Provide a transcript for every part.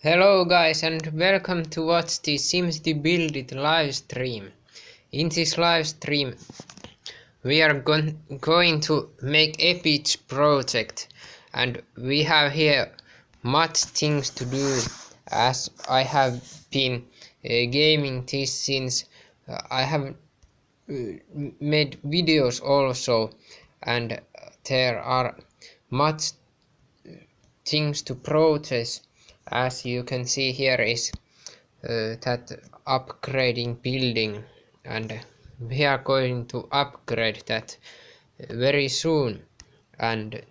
Hello guys and welcome to watch the Simcity Buildit live stream. In this live stream we are going to make a beach project, and we have here much things to do, as I have been gaming this since I have made videos also, and there are much things to process. As you can see, here is that upgrading building, and we are going to upgrade that very soon. And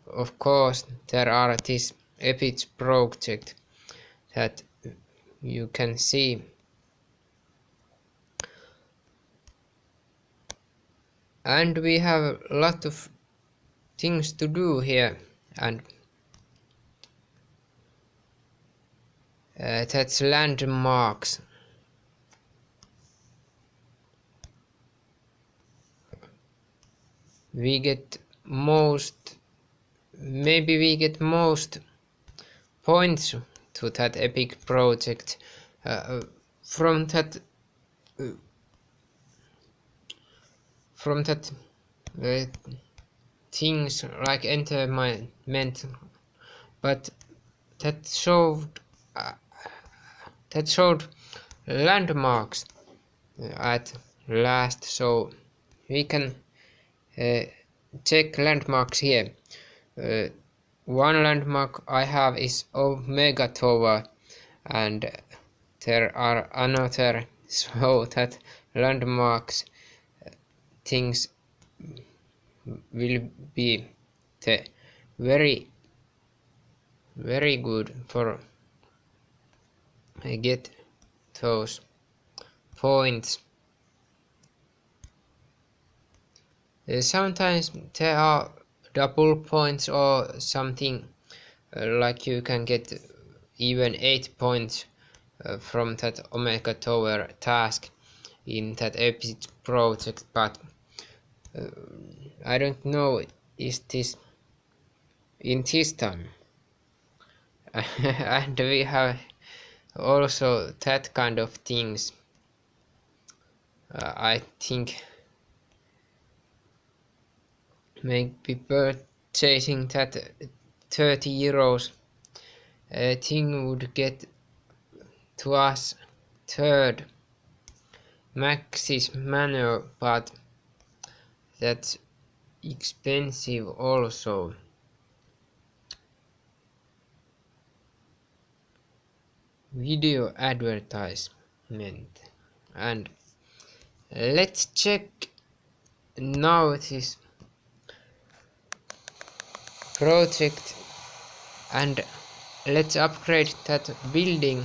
of course there are this epic project that you can see, and we have a lot of things to do here, and that's landmarks. We get maybe we get most points to that epic project from that uh, things like entertainment, but that showed uh, that showed landmarks at last, so we can check landmarks here. One landmark I have is Omega Tower, and there are another, so that landmarks things will be the very good for get those points. Sometimes there are double points or something, like you can get even 8 points from that Omega Tower task in that epic project, but I don't know, is this in this time? And we have also that kind of things. I think maybe purchasing that 30 euros thing would get to us third Maxis Manor, but that's expensive also. Video advertisement, and let's check now this project, and let's upgrade that building.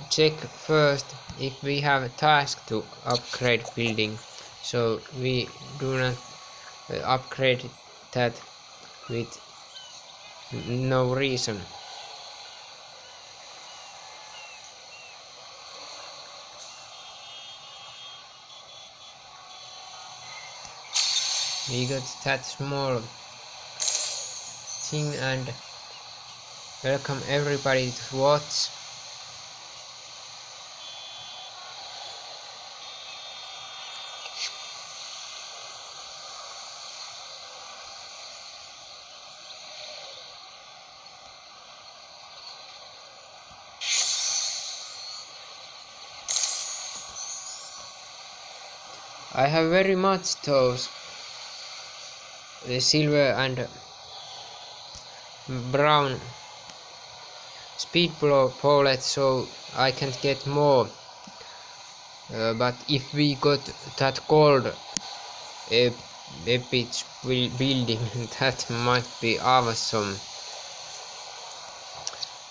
Check first if we have a task to upgrade building, so we do not upgrade that with no reason. We got that small thing, and welcome everybody to watch. I have very much those silver and brown speed bullets, so I can get more. But if we got that gold epic building, that might be awesome.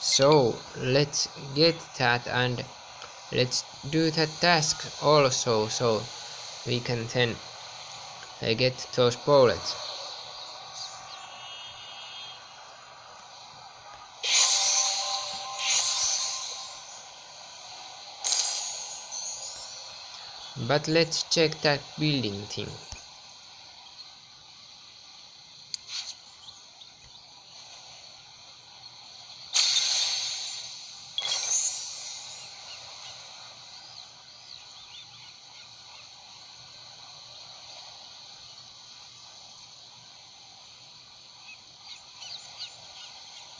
So let's get that, and let's do that task also, so we can then get those bullets. But let's check that building thing.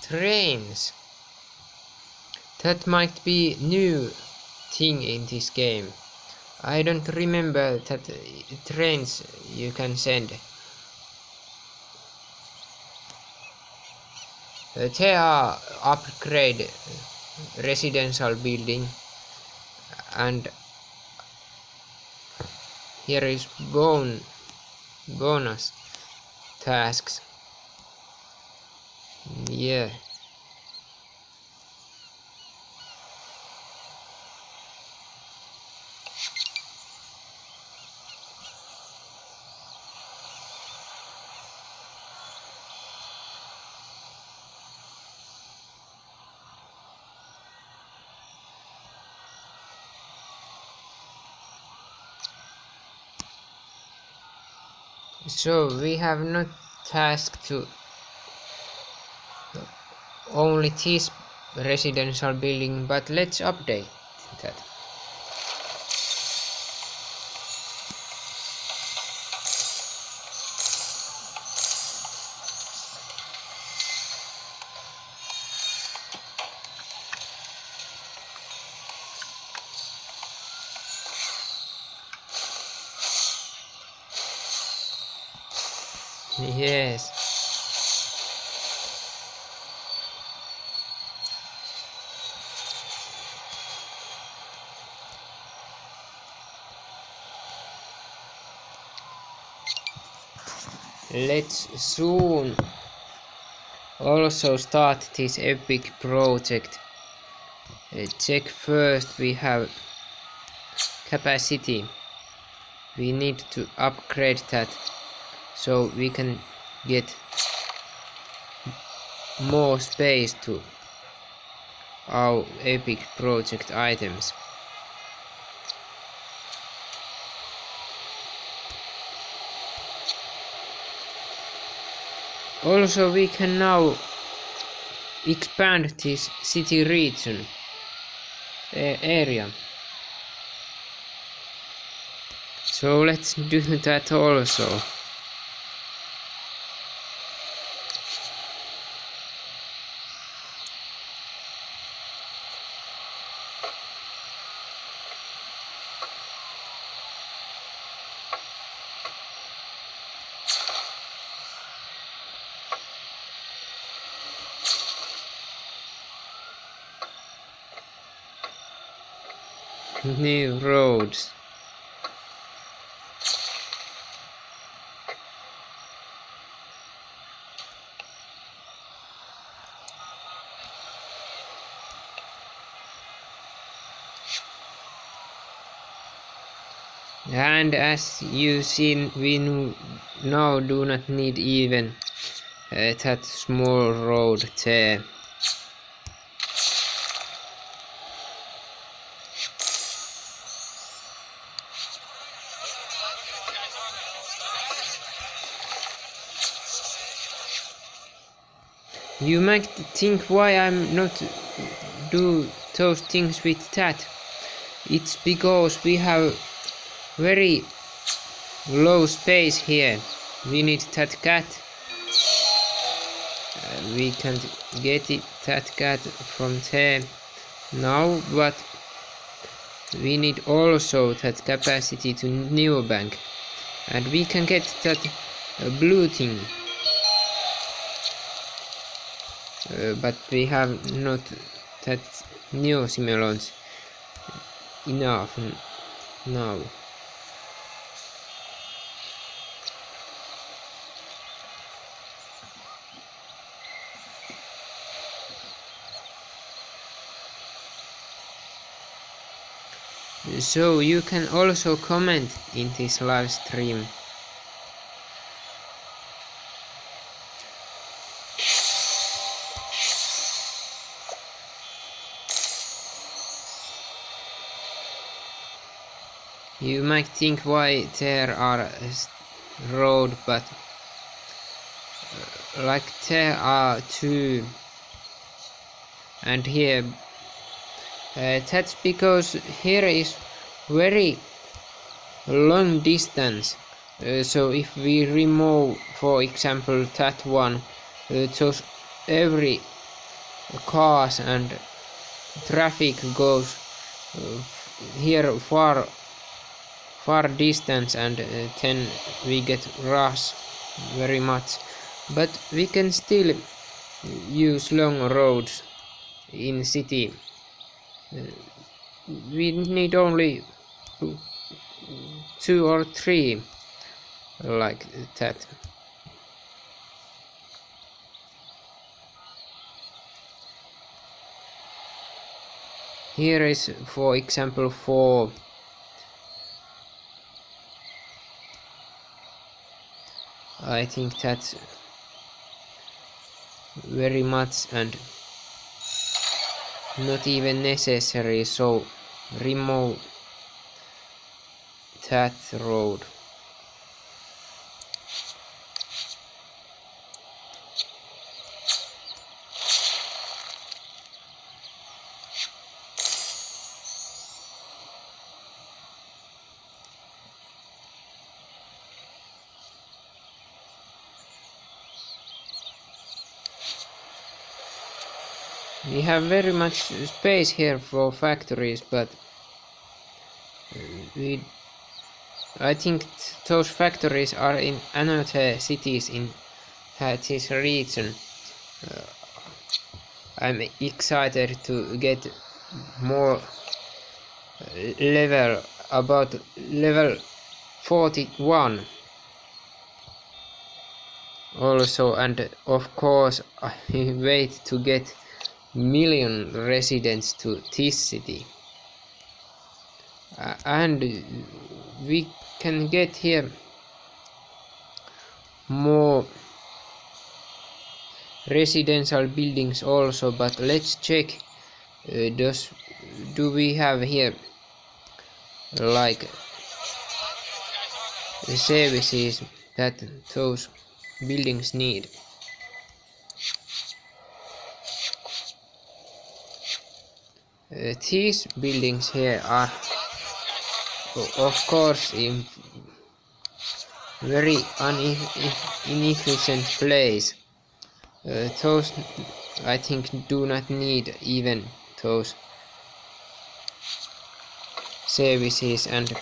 trains. That might be new thing in this game. I don't remember that trains you can send. There are upgrade residential building, and here is bonus tasks. Yeah. So we have not tasked to only this residential building, but let's update that. Yes. Let's soon also start this epic project. Check first, we have capacity. We need to upgrade that so we can get more space to our epic project items. Also, we can now expand this city region area. So let's do that also. New roads. And as you see, we now do not need even that small road there. You might think why I'm not do those things with that. It's because we have very low space here. We need that cat. We can get that cat from there now, but we need also that capacity to new bank, and we can get that blue thing. But we have not that new simulons enough now. So you can also comment in this live stream. You might think why there are road, but like there are two, and here that's because here is very long distance. So if we remove, for example, that one, so every cars and traffic goes here far distance, and then we get rush very much, but we can still use long roads in city. We need only 2 or 3 like that. Here is, for example, 4. I think that's very much and not even necessary, so remove that road. We have very much space here for factories, but I think those factories are in another cities in this region. I'm excited to get more level, about level 41 also, and of course I wait to get million residents to this city, and we can get here more residential buildings also, but let's check, do we have here like the services that those buildings need. These buildings here are of course in very inefficient place. Those I think do not need even those services, and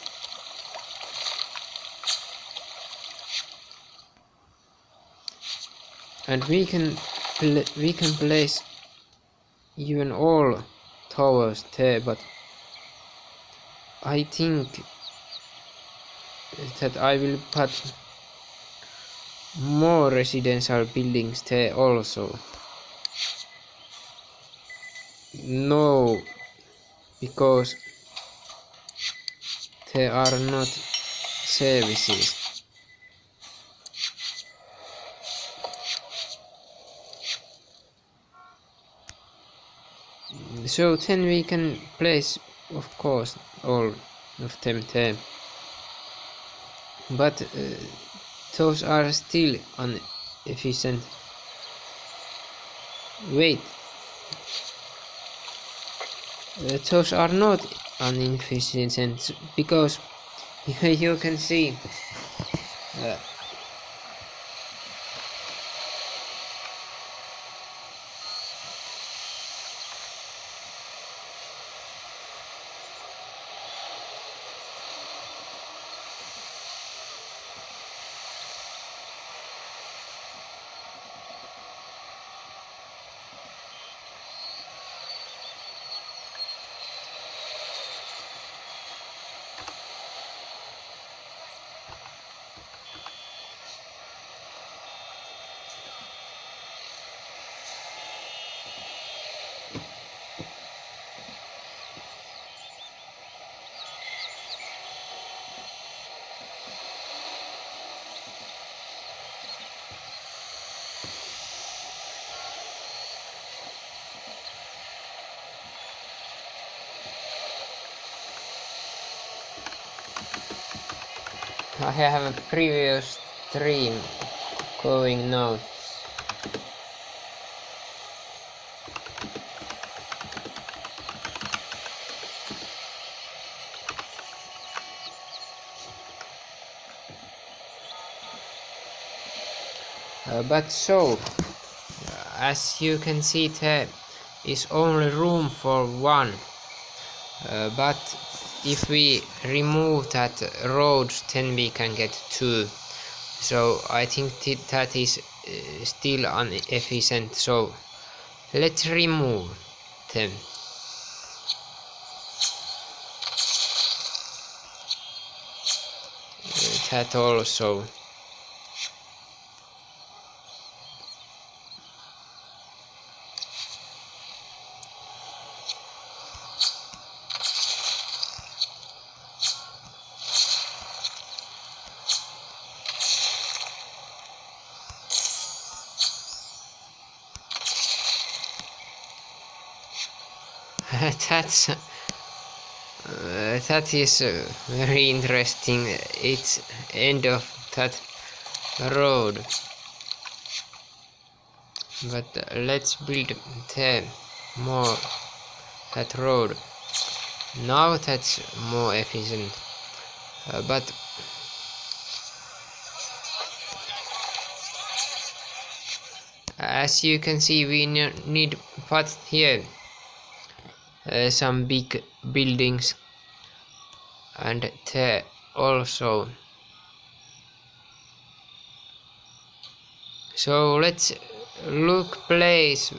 we can place even all towers there, but I think that I will put more residential buildings there also. No, because there are not services. So then we can place, of course, all of them there, but those are still inefficient. Wait, those are not inefficient, because you can see I have a previous stream going now. But so, as you can see there, is only room for one, but if we remove that road, then we can get two. So I think that is still inefficient, so let's remove them. That also. That is very interesting. It's end of that road, but let's build the more that road. Now that's more efficient, but as you can see, we need put here some big buildings, and there also. So let's place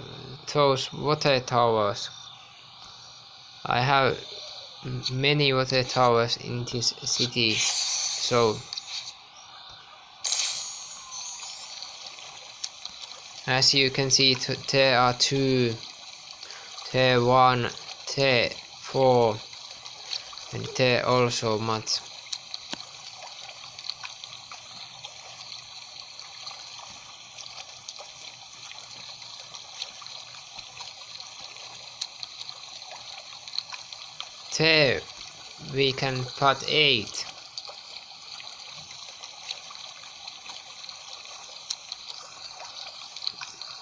those water towers. I have many water towers in this city, so as you can see, there are two, there one, there four, and there also much. There we can put 8.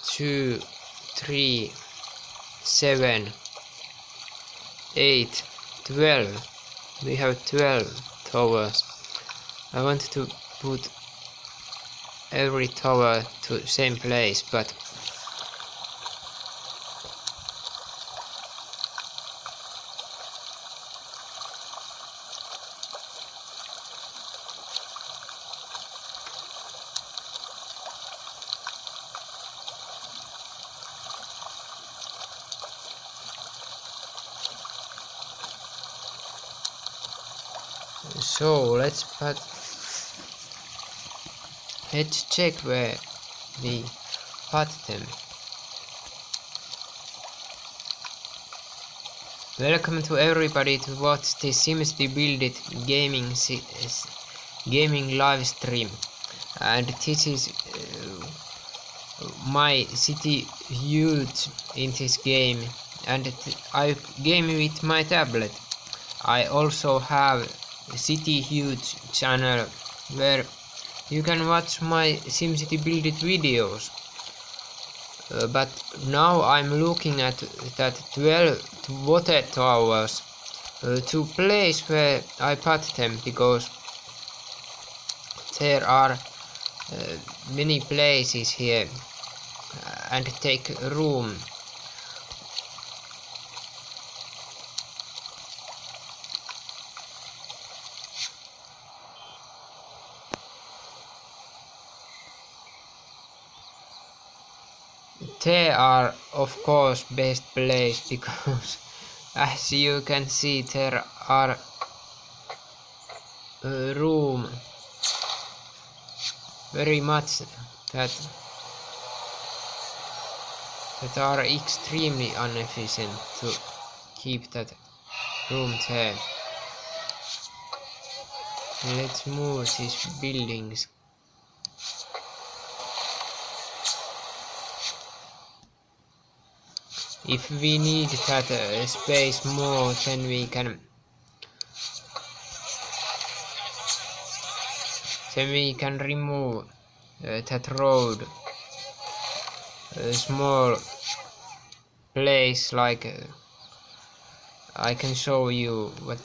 Two, 3, 7, 8, 12. We have 12 towers. I want to put every tower to same place, but so let's check where we put them. Welcome to everybody to watch the Simcity Buildit gaming live stream, and this is my city huge in this game, and I game with my tablet. I also have a city huge channel where you can watch my Simcity Buildit videos. But now I'm looking at that 12 water towers to place where I put them, because there are many places here and take room. They are of course best place, because as you can see there are room very much that are extremely inefficient to keep that room there. Let's move these buildings. If we need that space more, then we can remove that road, a small place, like I can show you what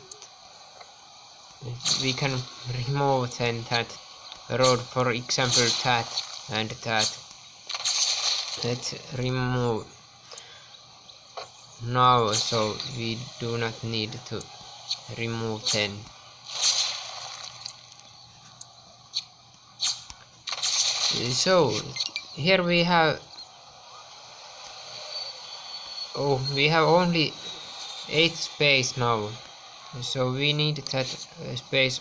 we can remove then that road, for example that and that. Let's remove now, so we do not need to remove 10. So here we have only 8 space now, so we need that space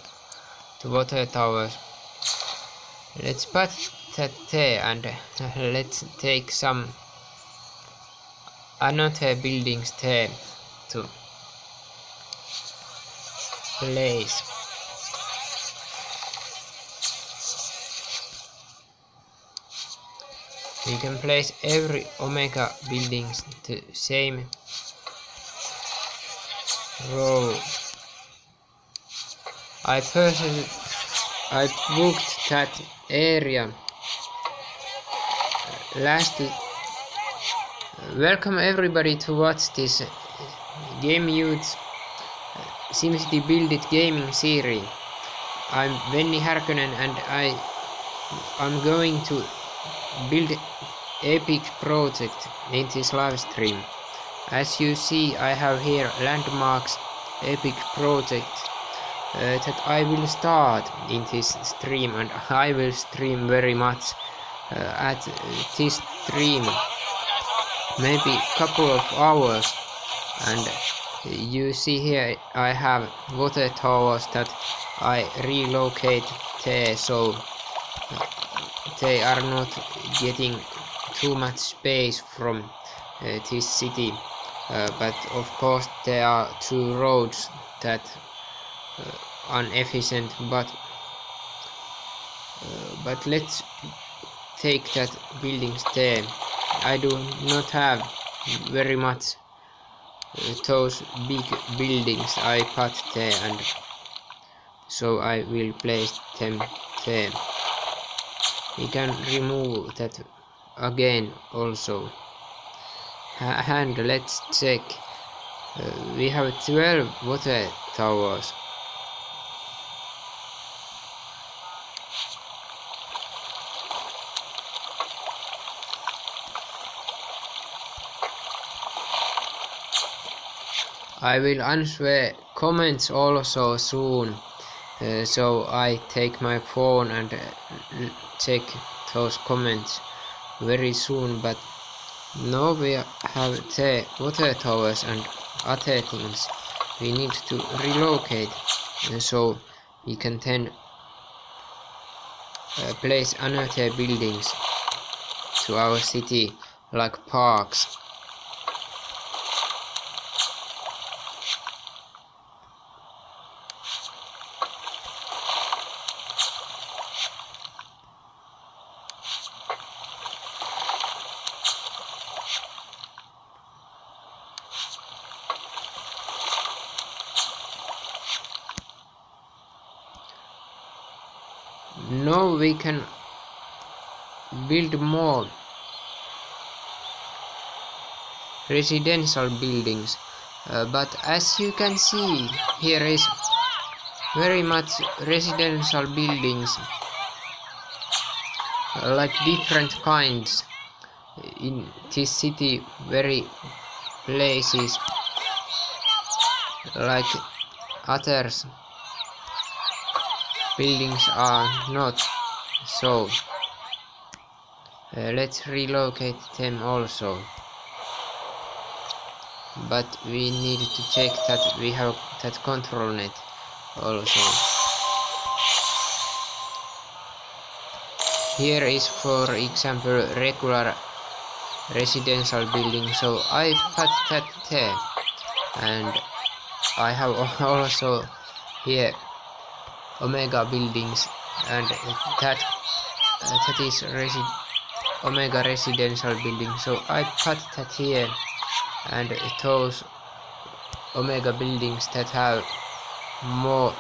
to water towers. Let's put that there, and let's take some another buildings there to place. We can place every Omega buildings to same row. I booked that area last. Welcome everybody to watch this Game Youth Simcity Buildit gaming series. I'm Venni Härkönen, and I'm going to build epic project in this live stream. As you see, I have here landmarks epic project that I will start in this stream, and I will stream very much at this stream, maybe couple of hours. And you see here I have water towers that I relocate there, so they are not getting too much space from this city, but of course there are 2 roads that inefficient, but let's take that buildings there. I do not have very much those big buildings I put there, and so I will place them there. We can remove that again also. And let's check. We have 12 water towers. I will answer comments also soon, so I take my phone and check those comments very soon. But now we have the water towers and other things we need to relocate, so we can then place another buildings to our city, like parks. Now we can build more residential buildings, but as you can see, here is very much residential buildings, like different kinds in this city. Very places like others buildings are not, so let's relocate them also. But we need to check that we have that control net also. Here is, for example, regular residential building, so I put that there, and I have also here Omega buildings, and that is Omega residential building, so I put that here. And those Omega buildings that have more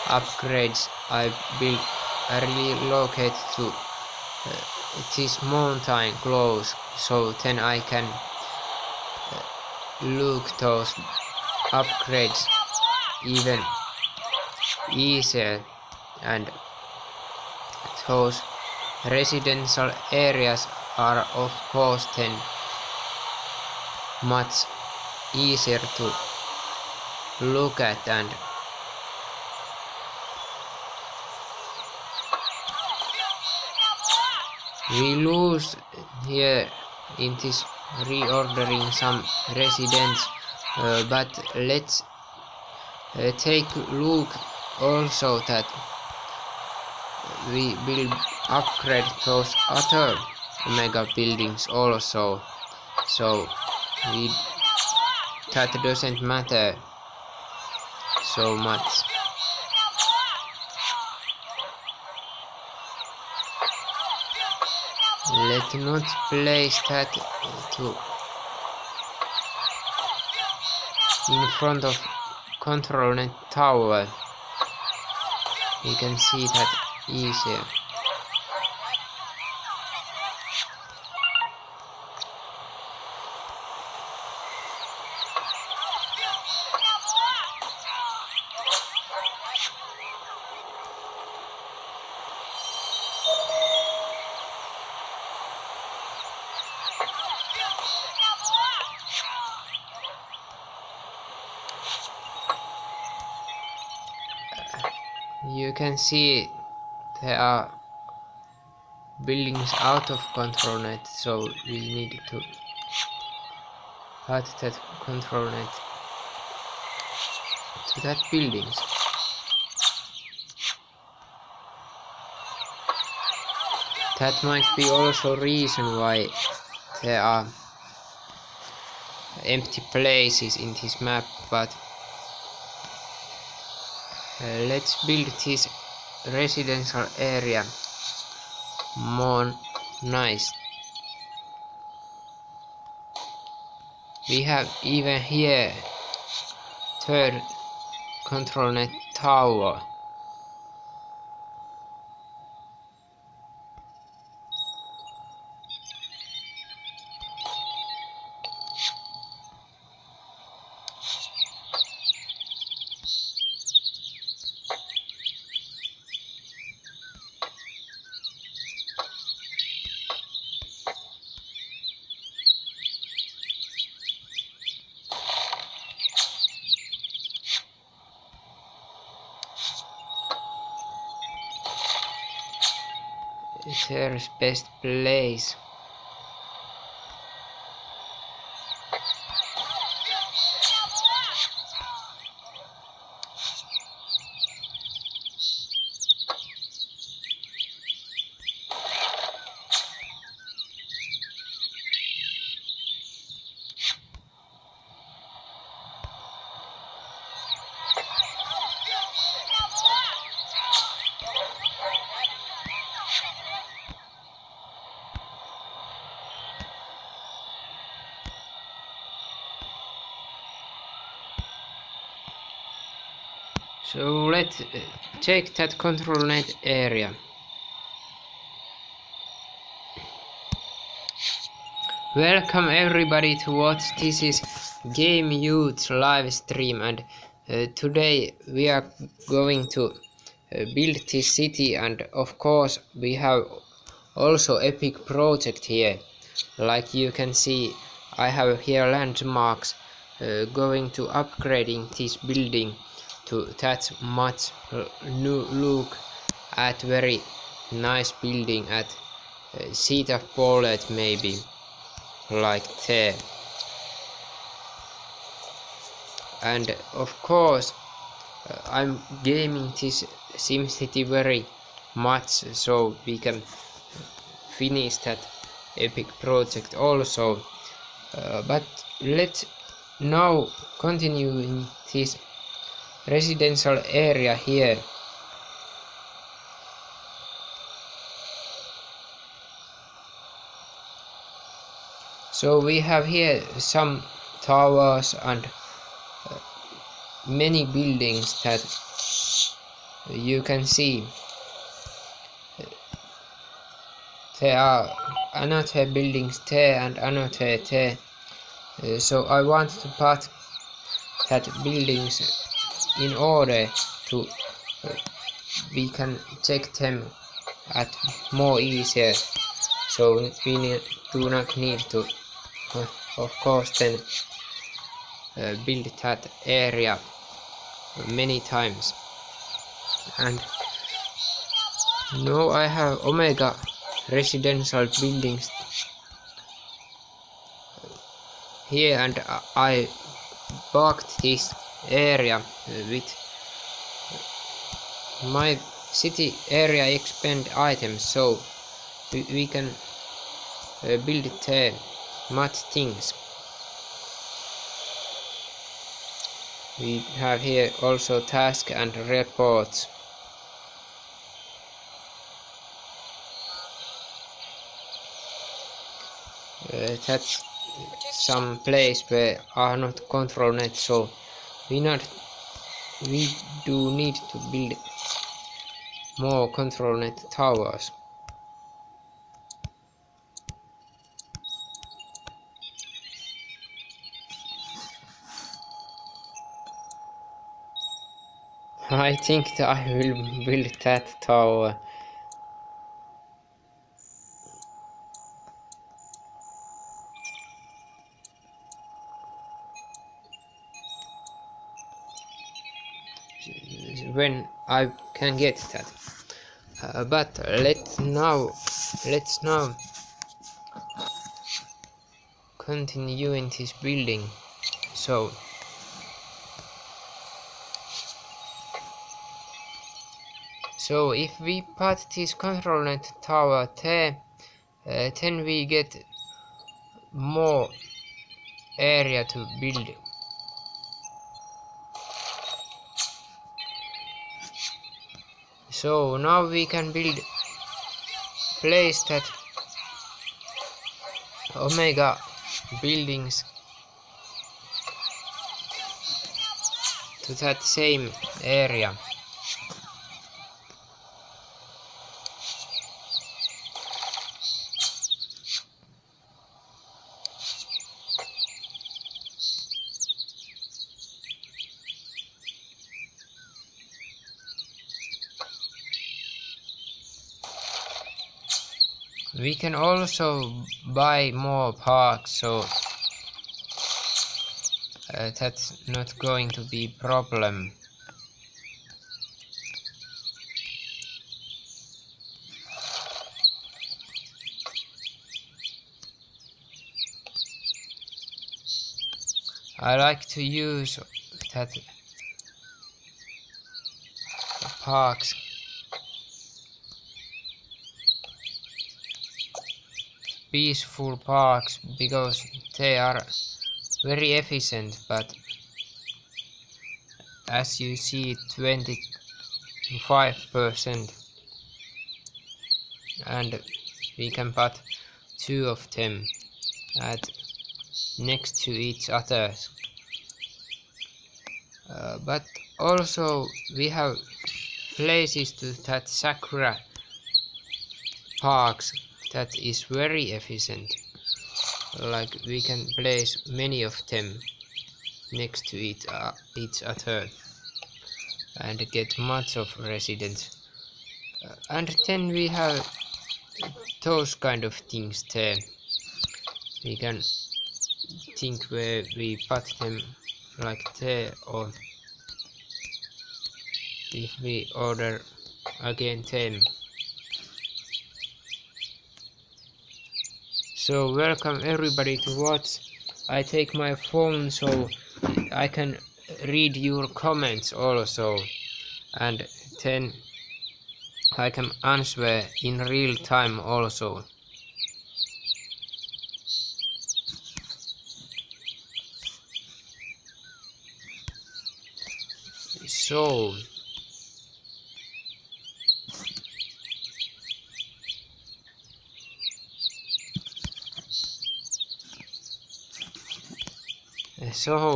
upgrades, I relocate to this mountain close, so then I can look those upgrades even easier. And those residential areas are of course then much easier to look at, and we lose here in this reordering some residents, but let's take a look also that we will upgrade those other mega buildings also, so that doesn't matter so much. Let's not place that in front of control net tower. We can see that easier. You can see there are buildings out of control net, so we need to cut that control net to that buildings. That might be also reason why there are empty places in this map, but let's build this residential area more nice. We have even here third control net tower. There's best place. So let's check that control net area. Welcome everybody to watch this is Game Youth live stream, and today we are going to build this city, and of course we have also epic project here. Like you can see, I have here landmarks going to upgrading this building to that much new look at very nice building at Simcity Buildit, maybe like there. And of course I'm gaming this SimCity very much, so we can finish that epic project also, but let's now continue in this residential area here. So we have here some towers and many buildings that you can see. There are another buildings there and another there. So I want to put that buildings in order to we can check them at more easier, so we do not need to of course then build that area many times. And now I have Omega residential buildings here, and I parked this area with my city area expand items, so we can build much things. We have here also tasks and reports. That's some place where are not control nets, so we do need to build more control net towers. I think that I will build that tower. When I can get that. But let's now continue in this building. So if we put this control net tower there, then we get more area to build. So now we can build place that Omega buildings to that same area. We can also buy more parks, so that's not going to be a problem. I like to use that parks peaceful parks because they are very efficient, but as you see 25%, and we can put 2 of them at next to each other. But also we have places to that Sakura parks that is very efficient, like we can place many of them next to each other and get much of residents. And then we have those kind of things there. We can think where we put them, like there, or if we order again them. So welcome everybody to watch. I take my phone so I can read your comments also, and then I can answer in real time also. So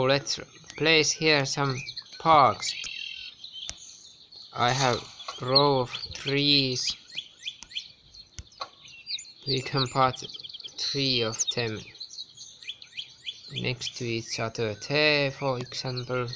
let's place here some parks. I have row of trees. We can put 3 of them next to each other there, for example.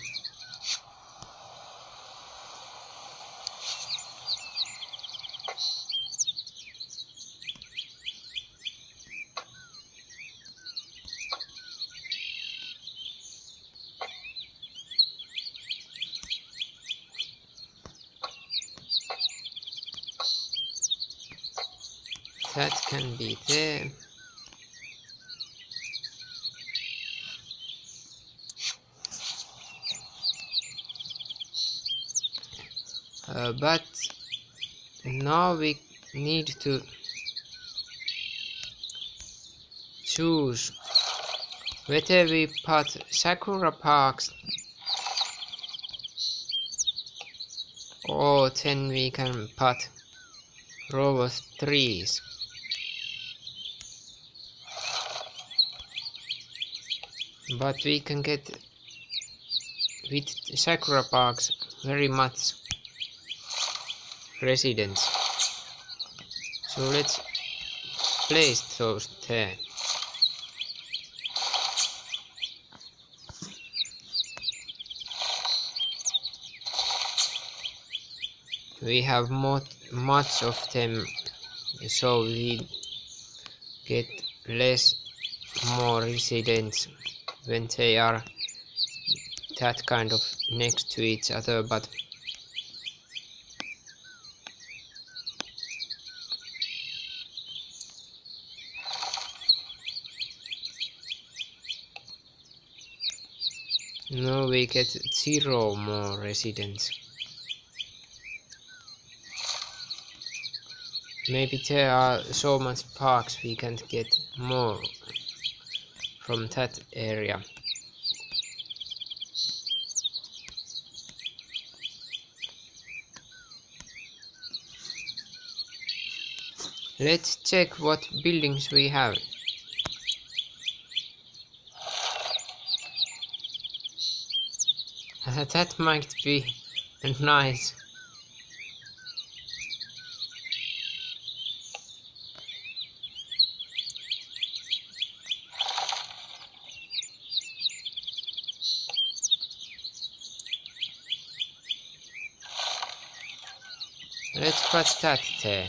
That can be there. But now we need to choose whether we put Sakura Parks or then we can put row of trees. But we can get with Sakura Parks very much residents. So let's place those there. We have much of them, so we get more residents when they are that kind of next to each other, but now we get 0 more residents. Maybe there are so much parks we can't get more from that area. Let's check what buildings we have. That might be nice. Let's put that there.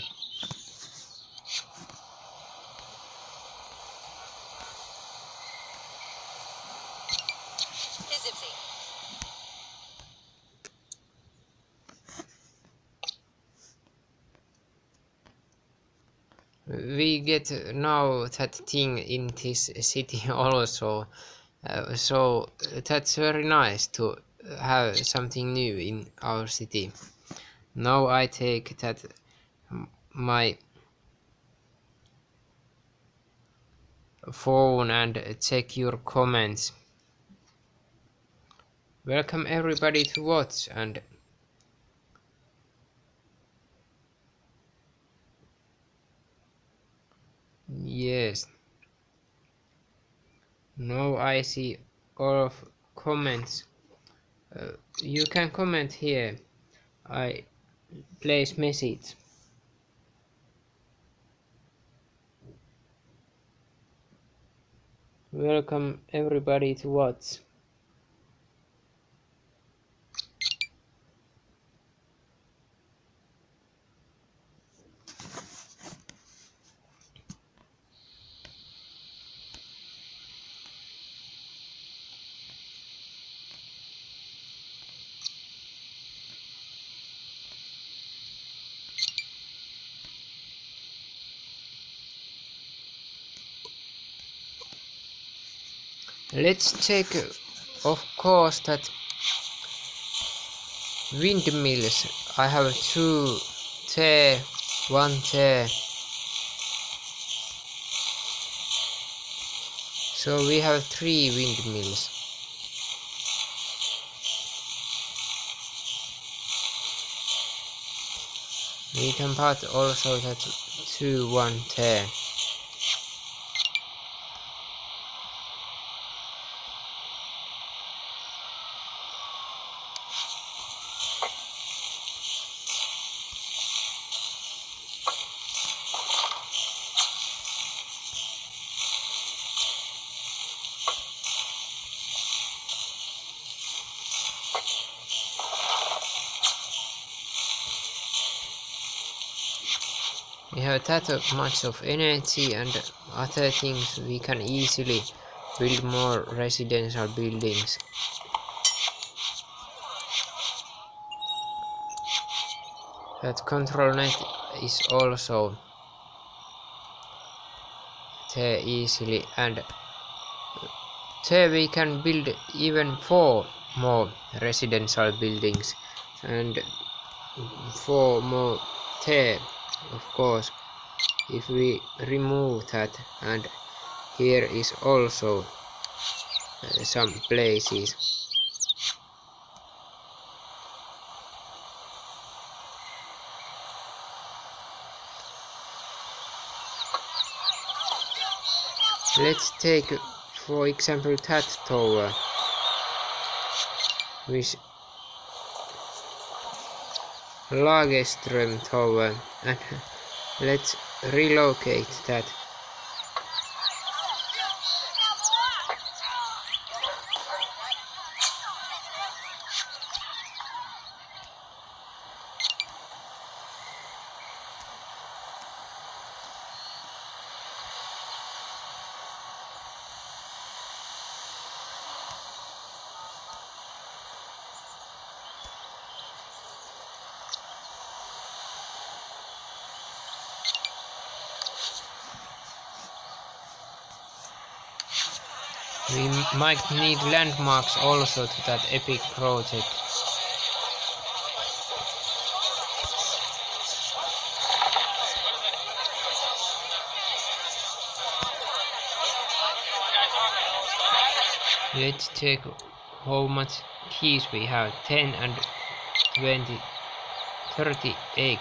We get now that thing in this city also, so that's very nice to have something new in our city. Now I take that my phone and check your comments. Welcome everybody to watch, and yes, now I see all of comments. You can comment here. I place message. Welcome everybody to watch. Let's check, of course, that windmills. I have 2 there, 1 there. So we have 3 windmills. We can put also that 2, 1 there. We have that much of energy and other things, we can easily build more residential buildings. That control net is also there easily, and there we can build even 4 more residential buildings and 4 more there, of course, if we remove that. And here is also some places. Let's take, for example, that tower, which Lagerström tower, and let's relocate that. We might need landmarks also to that epic project. Let's check how much keys we have. 10 and 20, 38.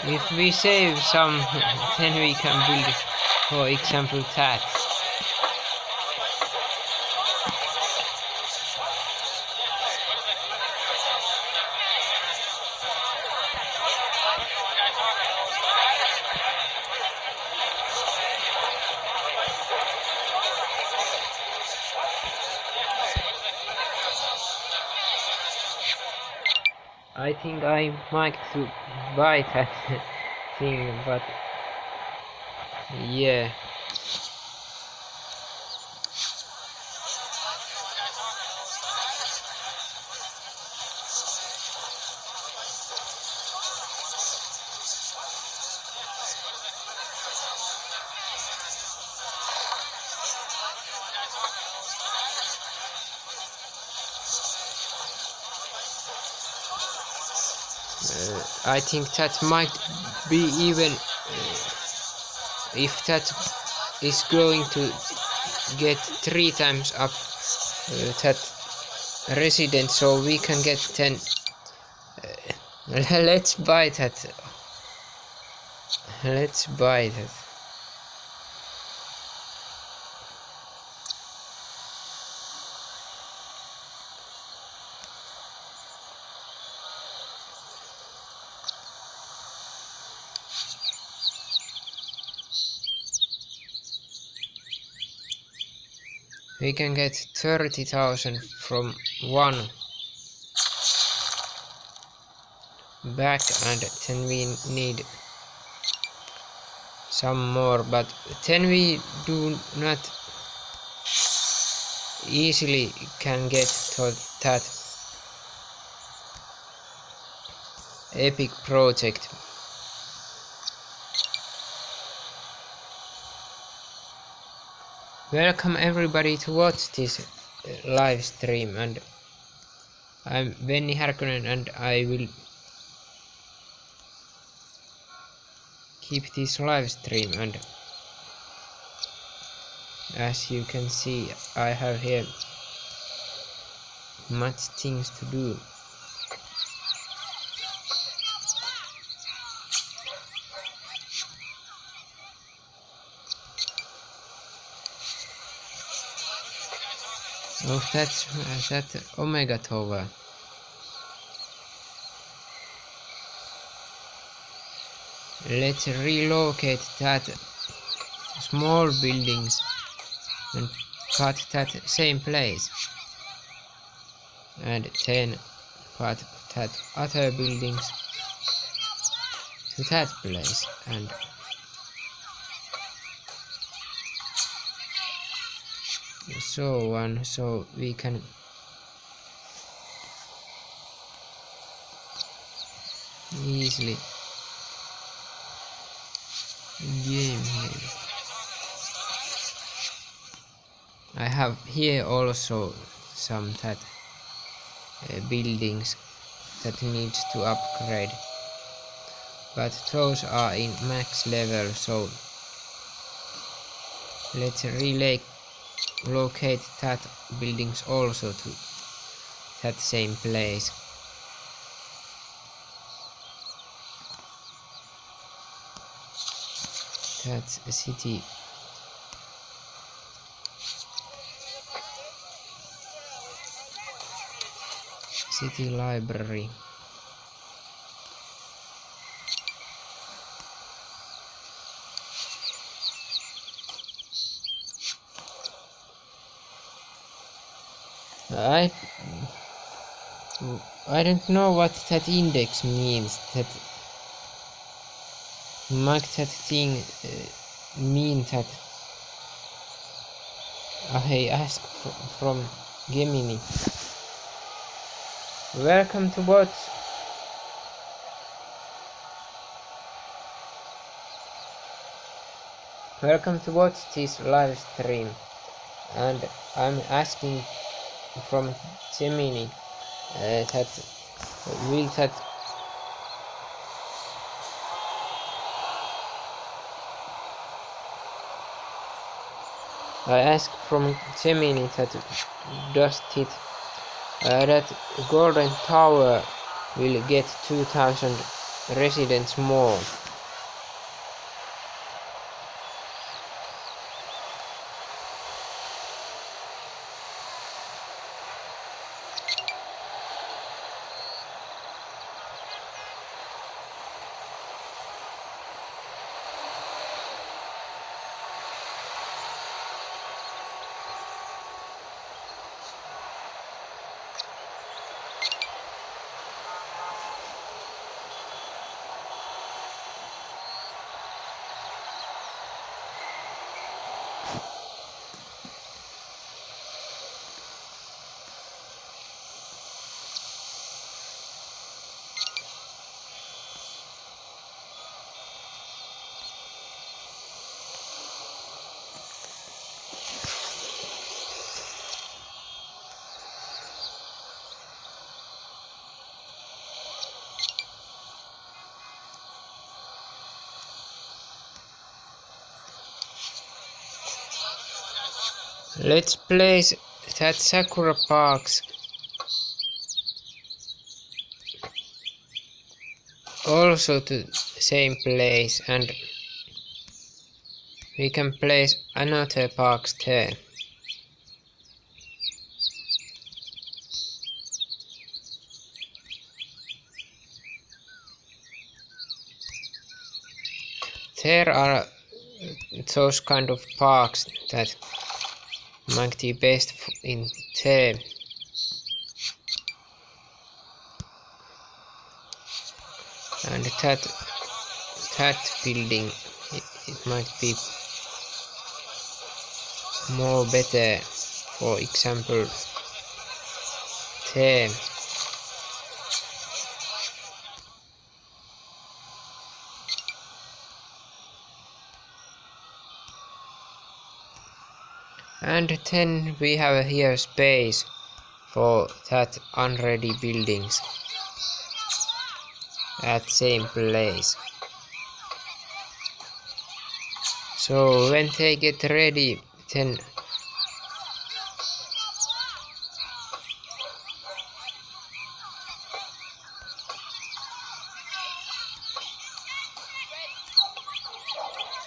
If we save some, then we can build, for example, that. I think I might to buy that thing, but yeah. I think that might be even, if that is going to get 3 times up that resident, so we can get 10. Let's buy that. Let's buy that. We can get 30,000 from one back, and then we need some more, but then we do not easily can get to that epic project. Welcome everybody to watch this live stream, and I'm Benny Härkönen, and I will keep this live stream. And as you can see, I have here much things to do. Oh, that's that Omega Tower. Let's relocate that small buildings and put that same place, and then put that other buildings to that place, and so on, so we can easily game here. I have here also some that buildings that needs to upgrade, but those are in max level, so let's relocate that buildings also to that same place. That's a city. City library. I don't know what that index means. That might that thing mean that I ask from Gemini. Welcome to watch. Welcome to watch this live stream, and I'm asking from Gemini that will that I ask from Gemini that does it that Golden Tower will get 2000 residents more. Let's place that Sakura Parks also to the same place, and we can place another parks there. There are those kind of parks that might be best in there. And that building, it might be more better, for example there. And then we have here space for that unready buildings at same place. So when they get ready, then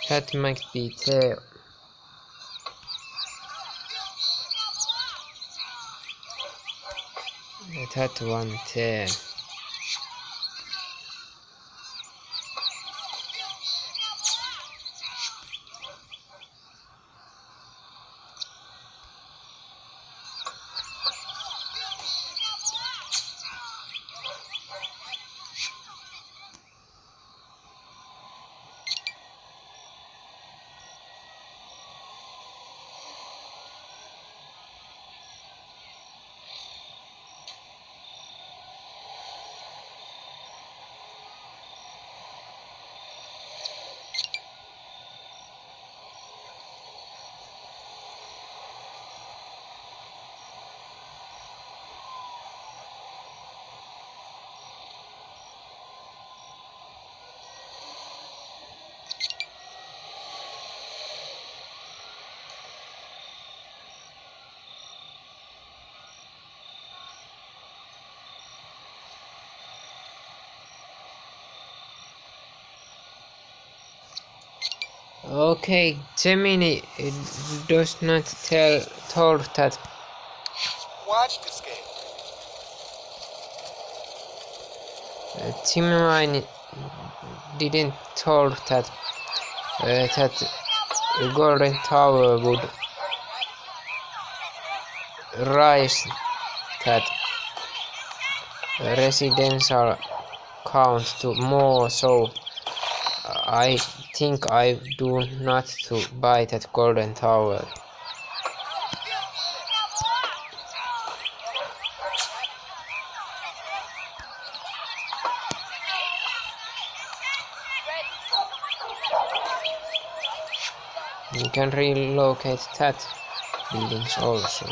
that might be there. That one there. Okay, Gemini does not told that. Watch this game. Gemini didn't told that that Golden Tower would rise that residential count to more, so I think I do not to buy that Golden Tower. You can relocate that buildings also.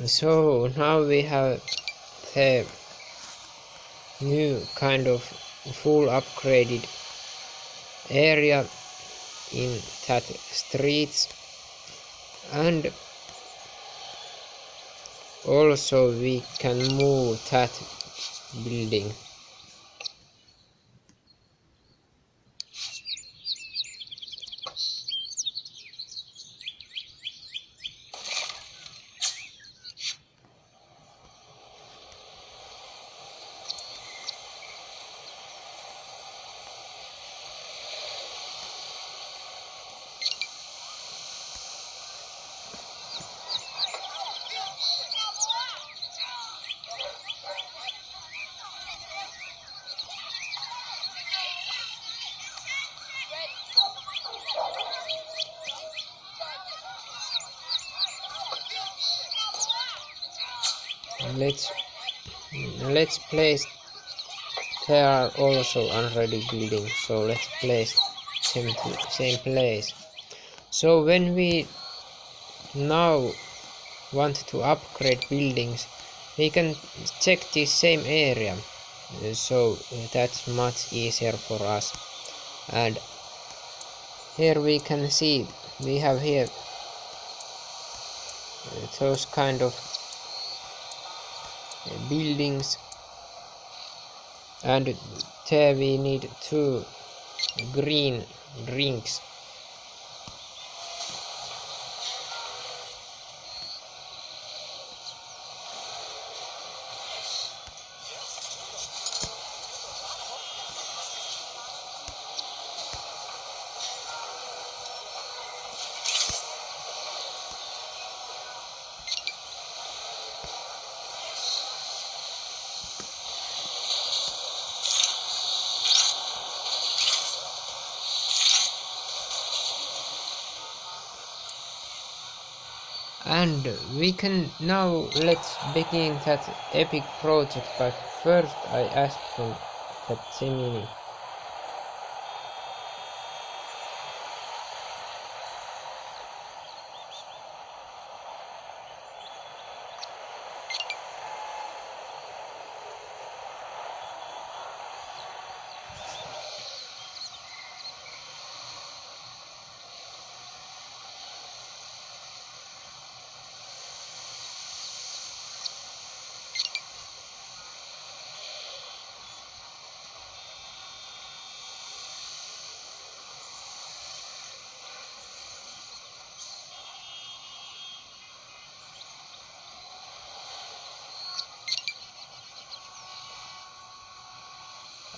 So now we have the new kind of full upgraded area in that streets, and also we can move that building. Let's place. There are also already buildings, so let's place them to same place. So when we now want to upgrade buildings, we can check this same area, so that's much easier for us. And here we can see we have here those kind of buildings, and there we need 2 green rings. And we can now let's begin that epic project, but first I asked from that Gemini.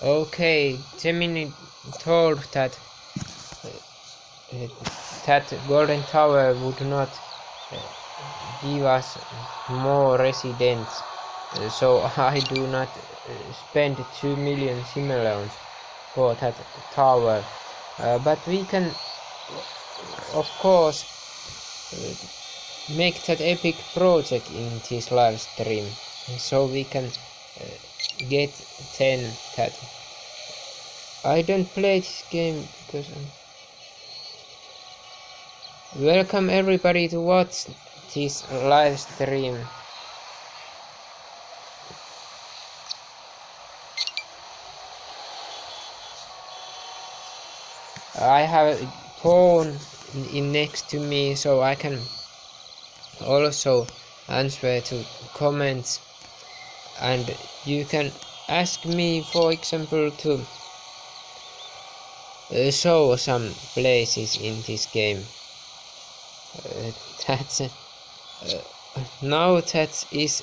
Okay, Gemini told that that Golden Tower would not give us more residents, so I do not spend 2 million simoleons for that tower, but we can of course make that epic project in this live stream, so we can get 10 that. I don't play this game because Welcome everybody to watch this live stream. I have a phone in next to me, so I can also answer to comments, and you can ask me, for example, to show some places in this game. That's now that is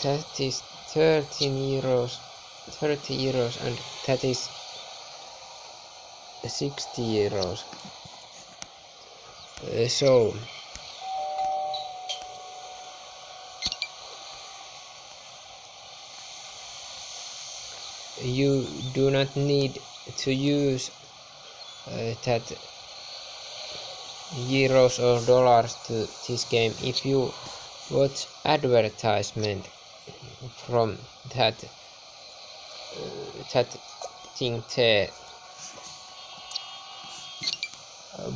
that is 30 euros, and that is 60 euros. So you do not need to use that euros or dollars to this game if you watch advertisement from that thing there.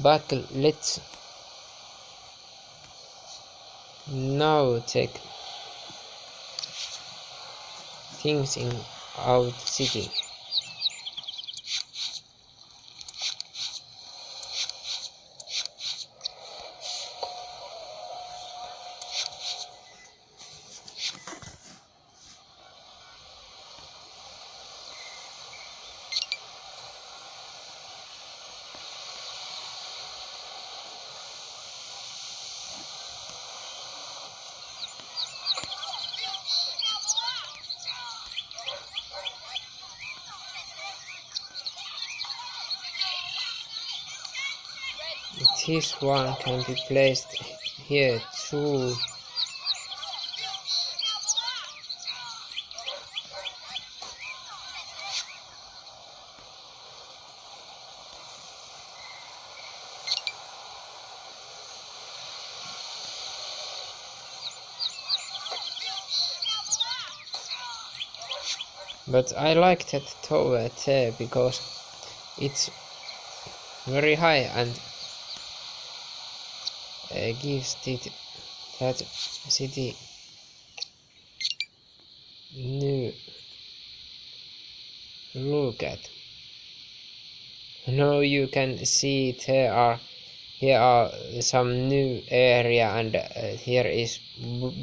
But let's now check things in our city. This one can be placed here too. But I like that tower there because it's very high and gives that city new look at. Now you can see here are some new area, and here is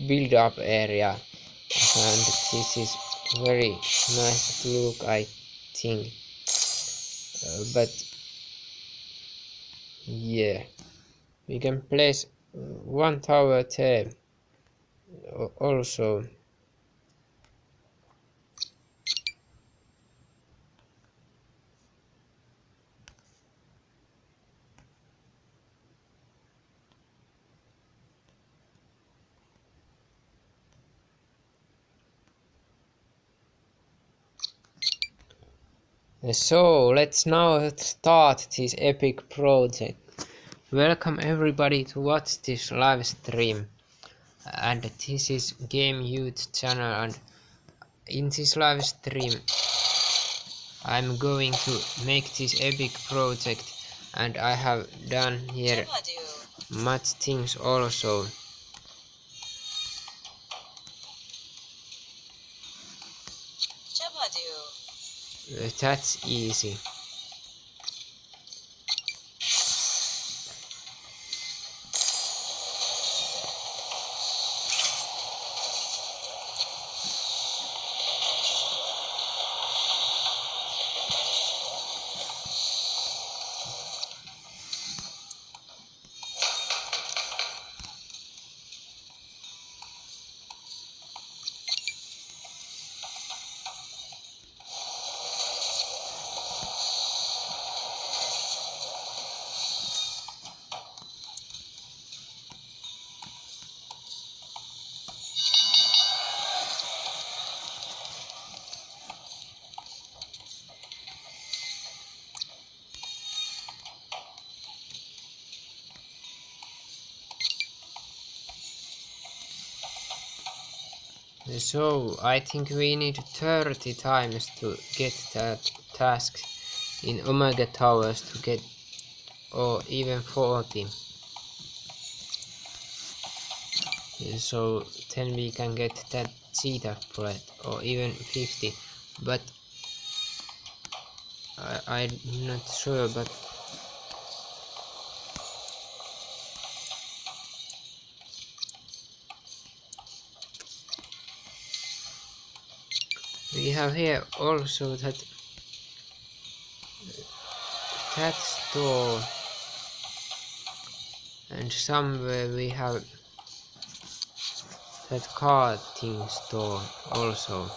build up area, and this is very nice to look, I think. But yeah, we can place one tower there also. So let's now start this epic project. Welcome everybody to watch this live stream, and this is Game Youth channel, and in this live stream I'm going to make this epic project, and I have done here much things also. That's easy. So I think we need 30 times to get that task in Omega Towers to get, or even 40. So then we can get that cheetah bread, or even 50, but I'm not sure, but we have here also that store, and somewhere we have that karting store also.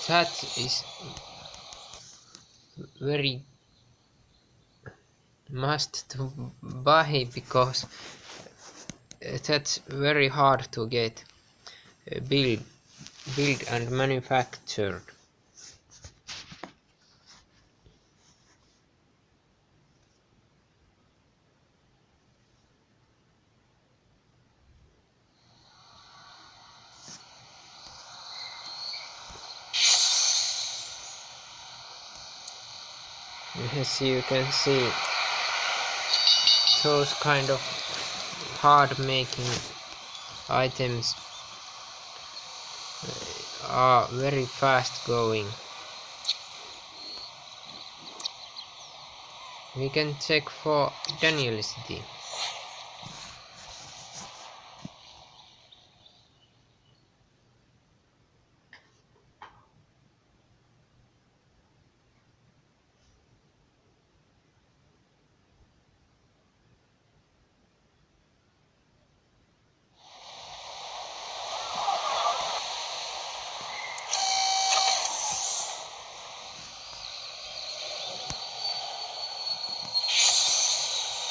That is very must to buy, because that's very hard to get build and manufactured. As you can see, those kind of hard making items are very fast going. We can check for Daniel City.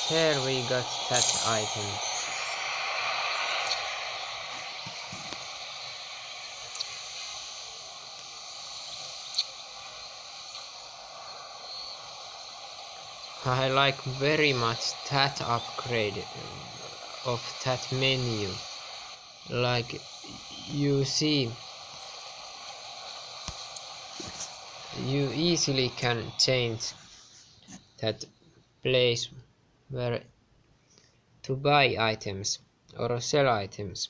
There we got that item. I like very much that upgrade of that menu. Like, you see, you easily can change that place where to buy items or sell items.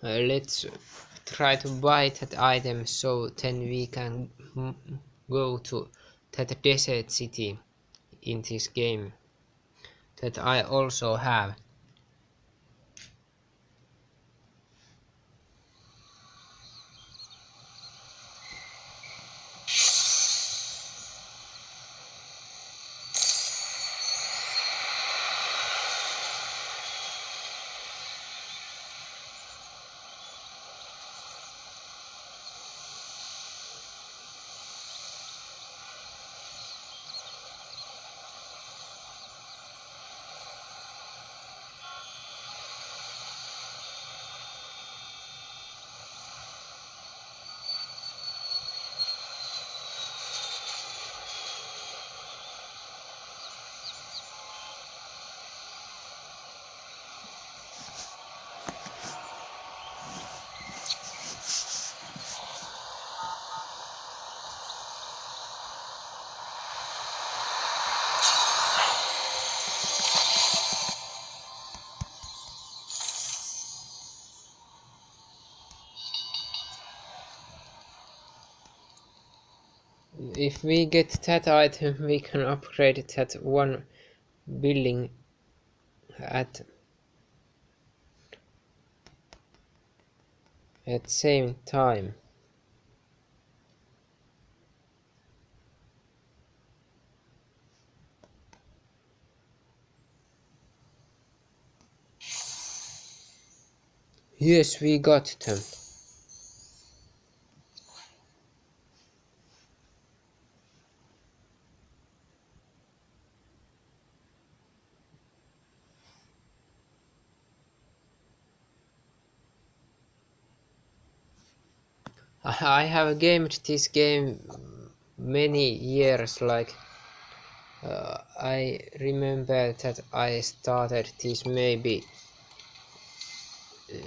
Let's try to buy that item, so then we can go to that desert city in this game that I also have. If we get that item, we can upgrade that one building at same time. Yes, we got them. I have gamed this game many years, like I remember that I started this maybe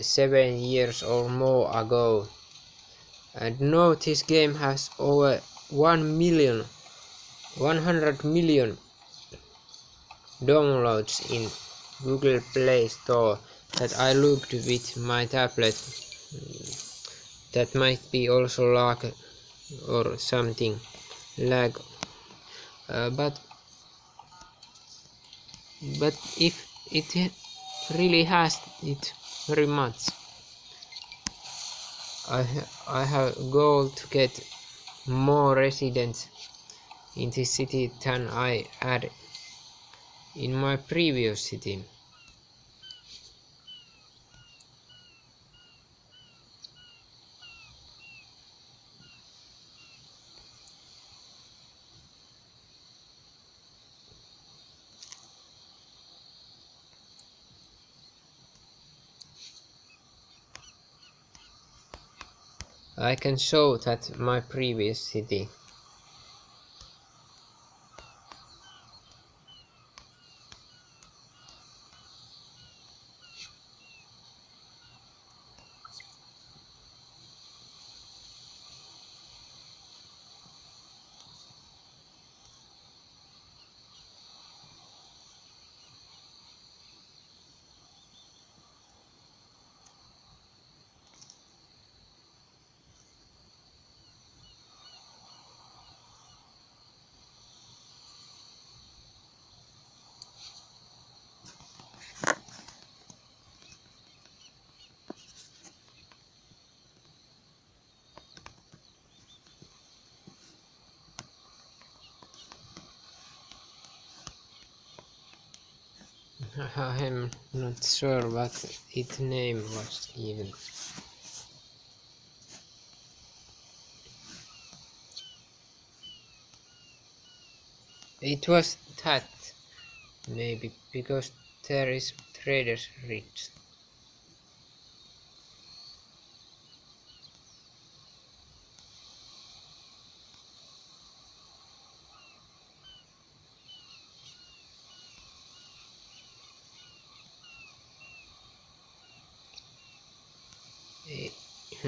7 years or more ago, and now this game has over 100 million downloads in Google Play Store that I looked with my tablet. That might be also lag or something lag, but if it really has it very much. I have a goal to get more residents in this city than I had in my previous city. I can show that my previous city. I'm not sure what its name was even. It was that, maybe, because there is Traders Ridge.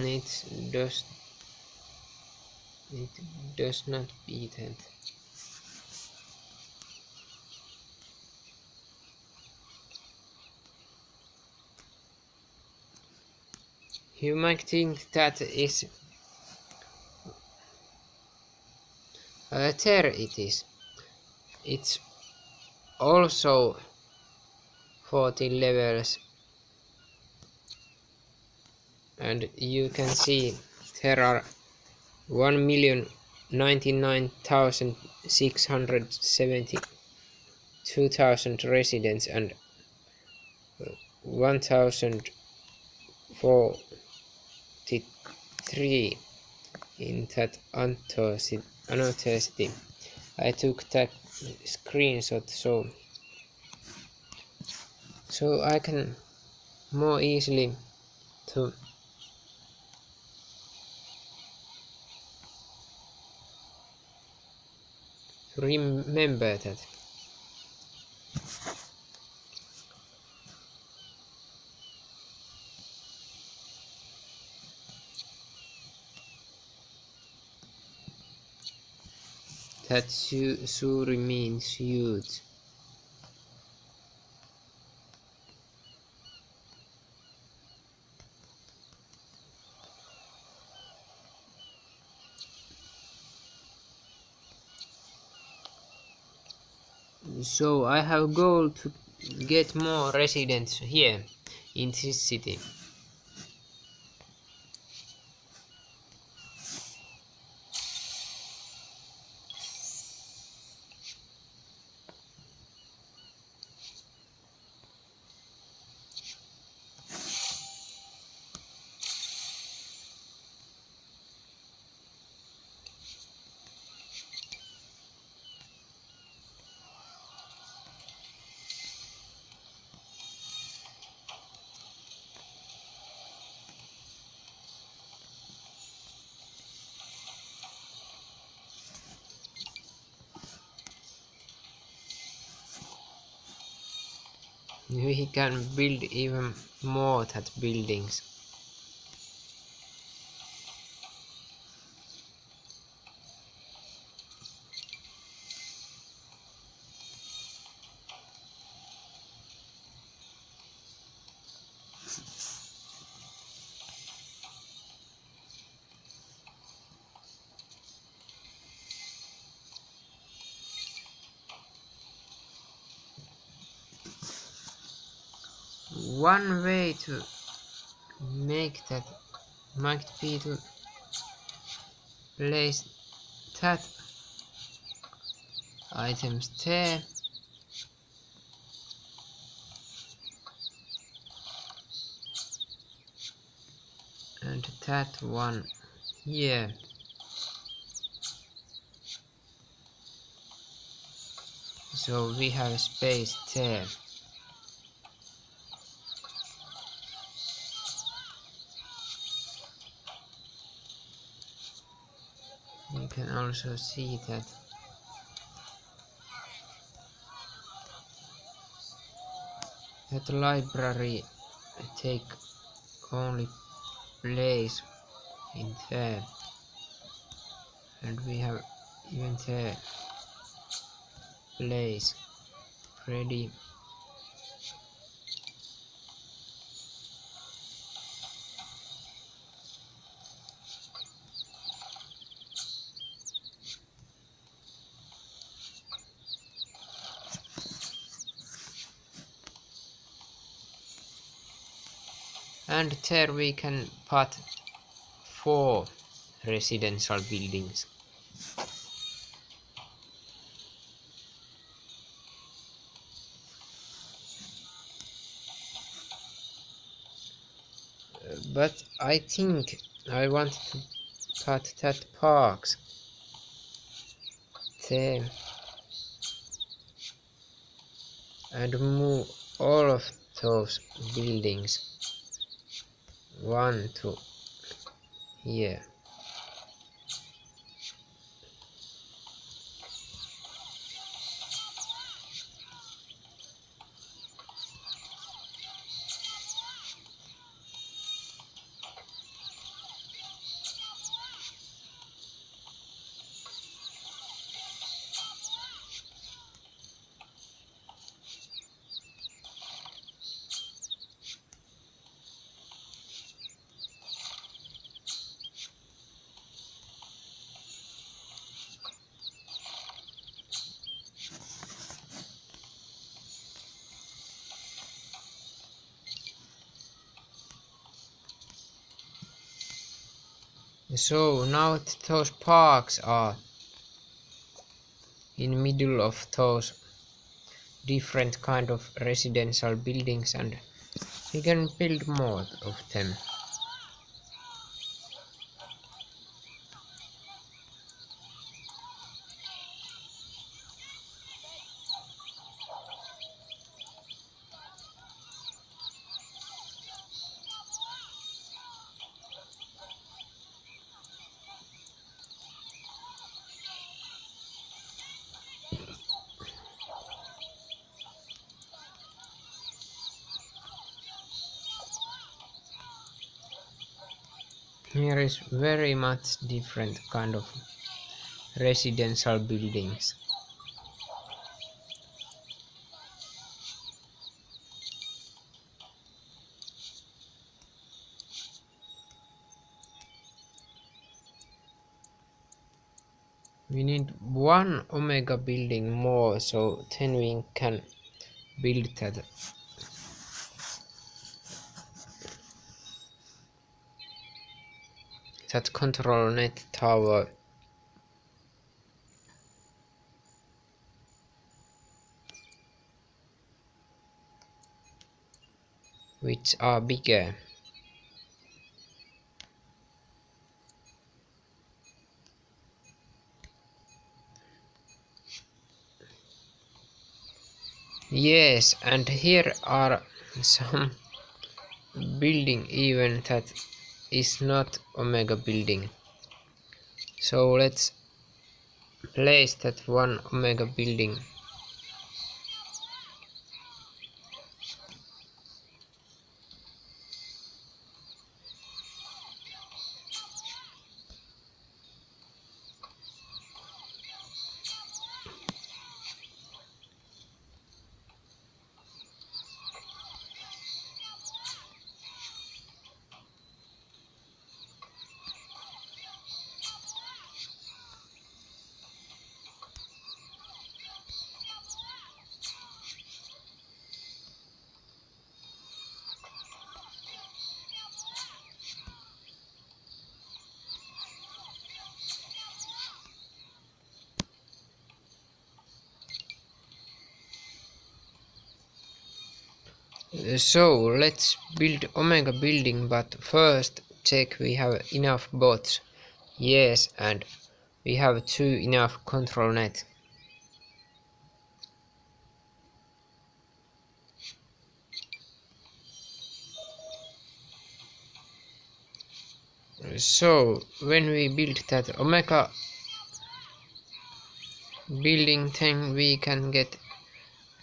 It does it does not beat that. You might think that is there it is. It's also 40 levels, and you can see there are 1,099,672,000 residents and 1,043 in that another city. I took that screenshot so I can more easily to remember that. That Suri means youth. So I have a goal to get more residents here in this city. We can build even more that buildings. One way to make that might be to place that items there and that one here. So we have space there. You can also see that that library take only place in there, and we have even there place ready. And there we can put 4 residential buildings. But I think I want to put that parks there and move all of those buildings one to here. So now those parks are in middle of those different kind of residential buildings, and we can build more of them. Here is very much different kind of residential buildings. We need one Omega building more, so then we can build that control net tower. Which are bigger. Yes, and here are some building even that is not Omega building. So let's place that one Omega building. So let's build Omega building, but first check we have enough bots. Yes, and we have enough control net. So when we build that Omega building, then we can get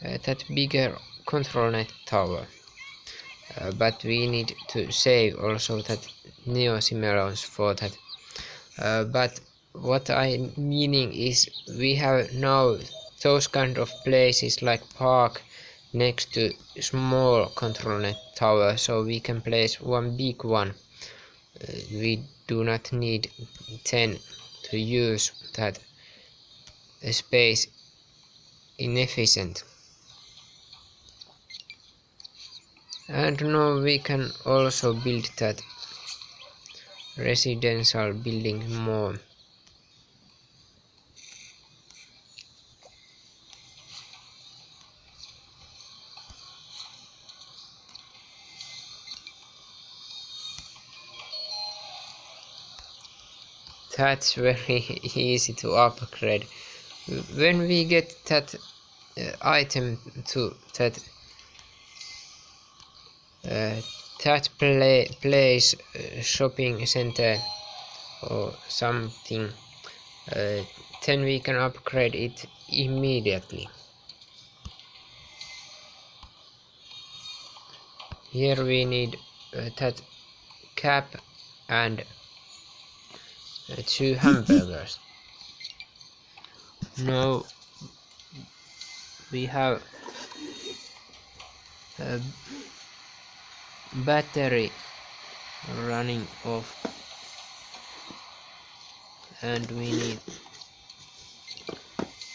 that bigger control net tower. But we need to save also that neosimerons for that. But what I meaning is we have now those kind of places like park next to small control net tower, so we can place one big one. We do not need 10 to use that space inefficient. And now we can also build that residential building more. That's very easy to upgrade. When we get that item to that place, shopping center or something, then we can upgrade it immediately. Here we need that cap and 2 hamburgers. Now we have a battery running off, and we need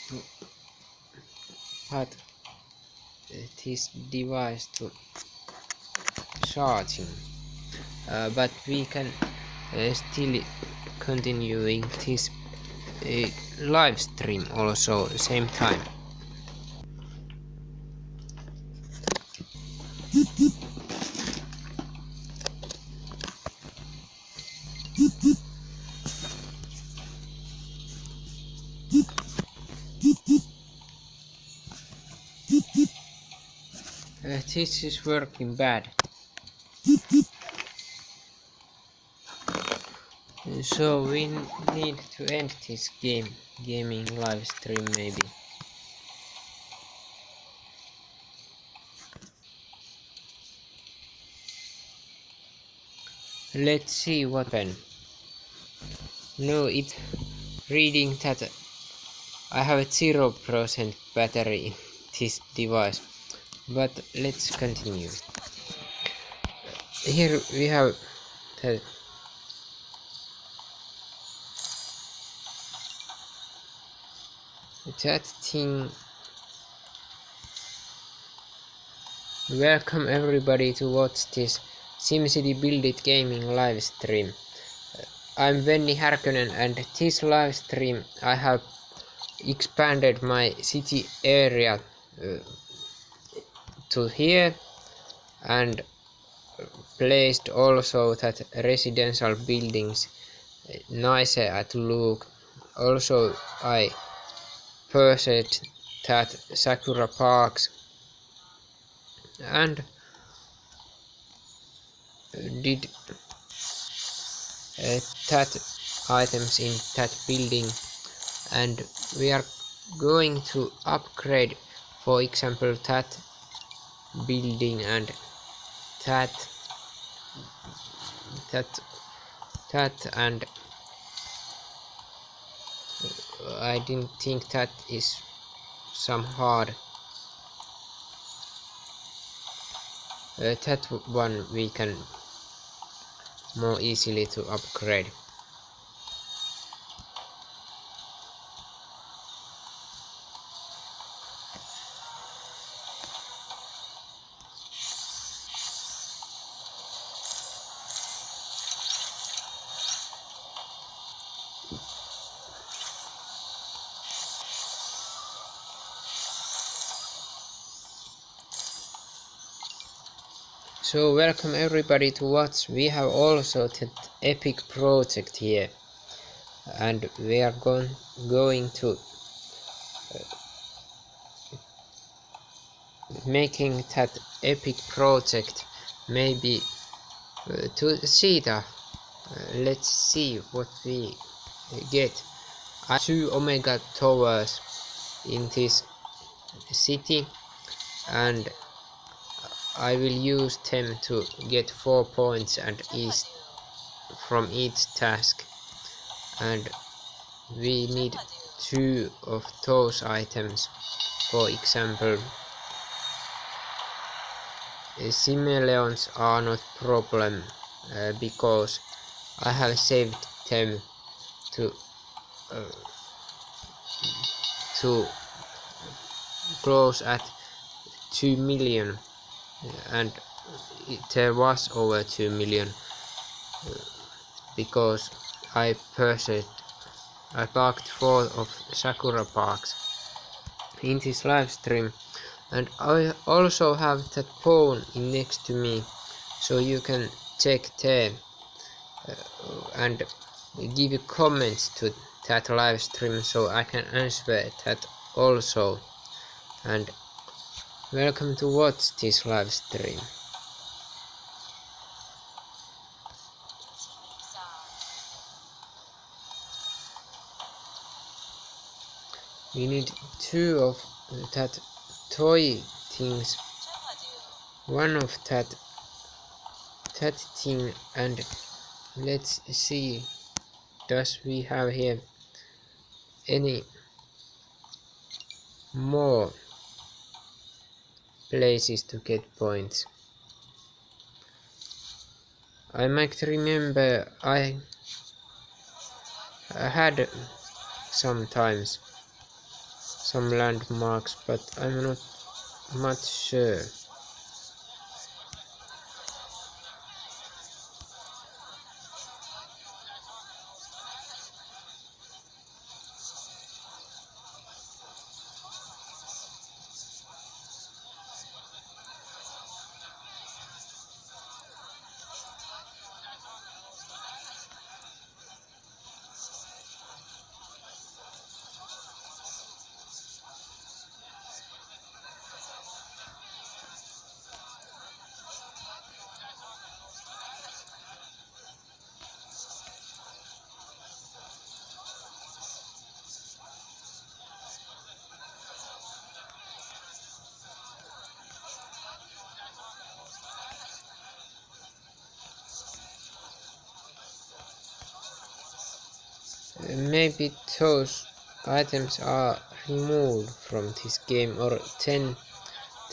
to put this device to charging, but we can still continuing this live stream also same time. This is working bad. So we need to end this gaming live stream maybe. Let's see what happened. No, it's reading that I have a 0% battery in this device. But let's continue. Here we have the that thing. Welcome everybody to watch this Simcity Buildit gaming live stream. I'm Venni Härkönen, and this live stream I have expanded my city area to here and placed also that residential buildings nicer at look. Also I purchased that Sakura parks and did that items in that building, and we are going to upgrade, for example, that building and that and I didn't think that is some hard. That one we can more easily to upgrade. So welcome everybody to watch. We have also that epic project here, and we are going to making that epic project maybe to see the let's see what we get. I have 2 Omega towers in this city, and I will use them to get 4 points from each task, and we need 2 of those items. For example, Simeleons are not problem because I have saved them to close at 2 million, and there was over 2 million because I parked 4 of Sakura parks in this live stream, and I also have that phone next to me, so you can check there and give comments to that live stream so I can answer that also. And welcome to watch this live stream. We need 2 of that toy things, 1 of that thing, and let's see, does we have here any more places to get points. I might remember I had sometimes some landmarks, but I'm not much sure. Maybe those items are removed from this game, or then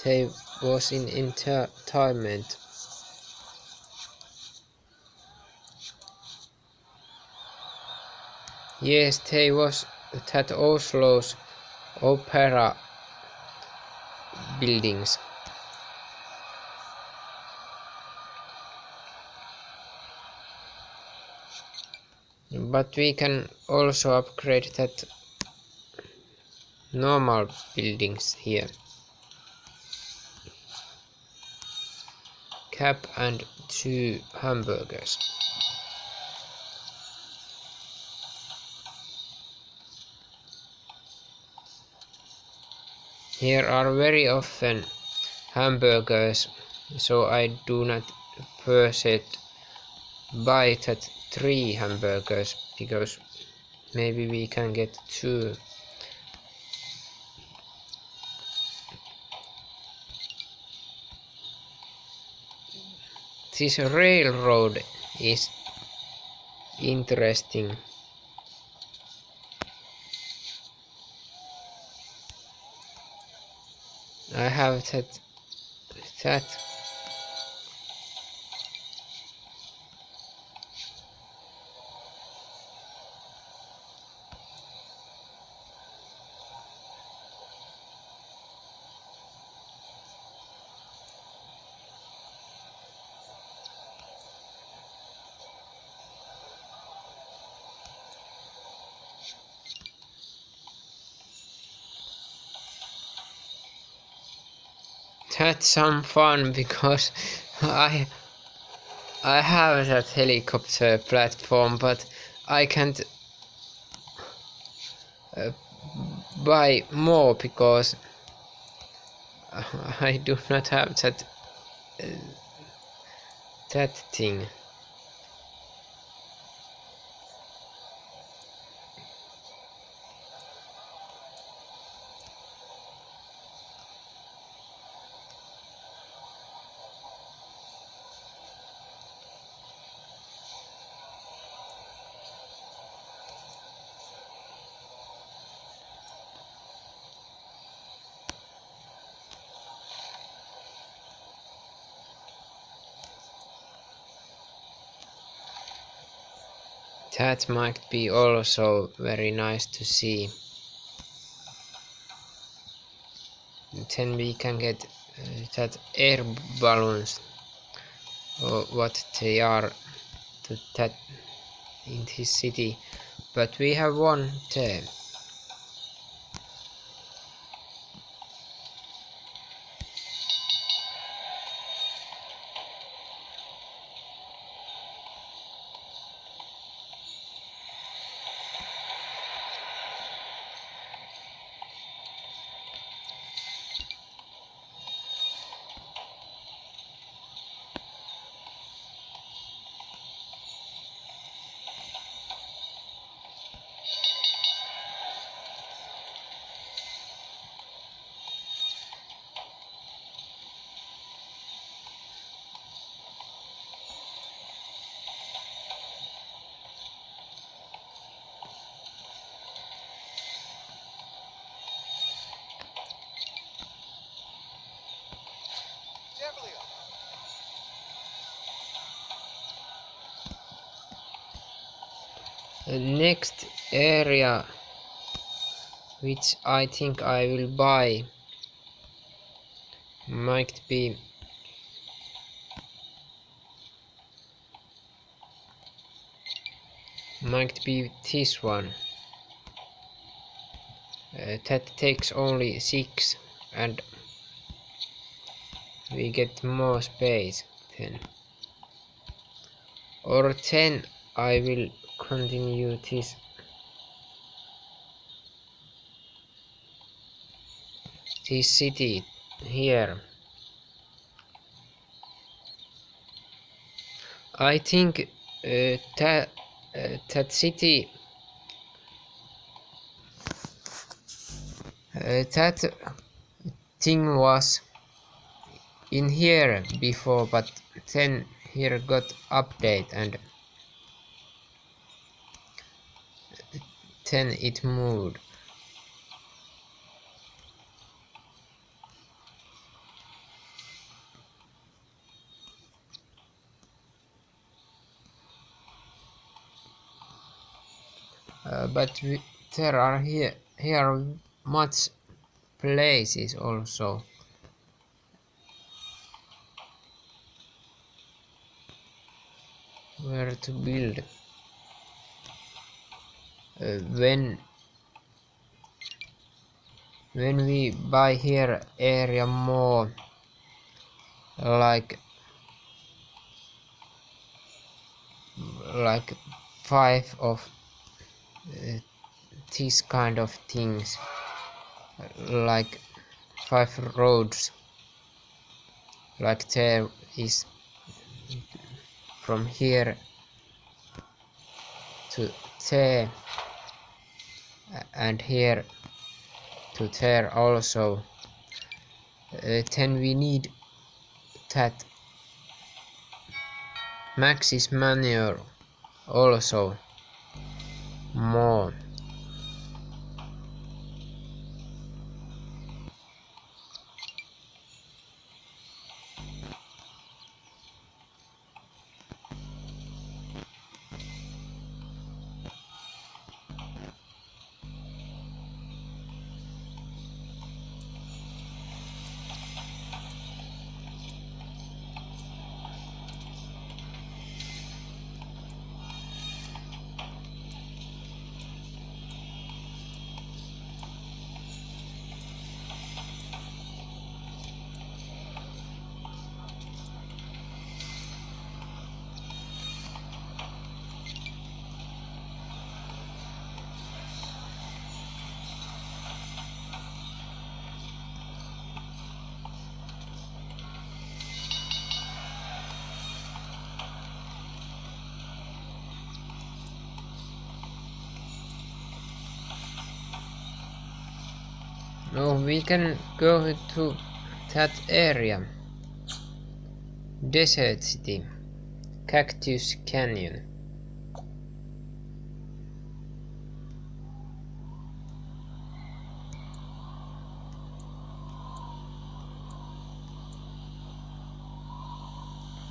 they was in entertainment. Yes, they was that Oslo's opera buildings. But we can also upgrade that normal buildings here. Cab and 2 hamburgers. Here are very often hamburgers, so I do not buy that 3 hamburgers, because maybe we can get 2. This railroad is interesting. I have that. That's some fun, because I have that helicopter platform, but I can't buy more because I do not have that thing. That might be also very nice to see. Then we can get that air balloons, or what they are, to that in this city. But we have one there. The next area which I think I will buy might be this one. That takes only 6 and we get more space then. Or 10 I will continue this. This city here. I think that city that thing was in here before, but then here got update and then it moved. But there are here much places also. Where to build? When we buy here area more, like 5 of these kind of things, like 5 roads, like there is from here to there and here to there also, then we need that Max's manure also more. No, we can go to that area. Desert City, Cactus Canyon.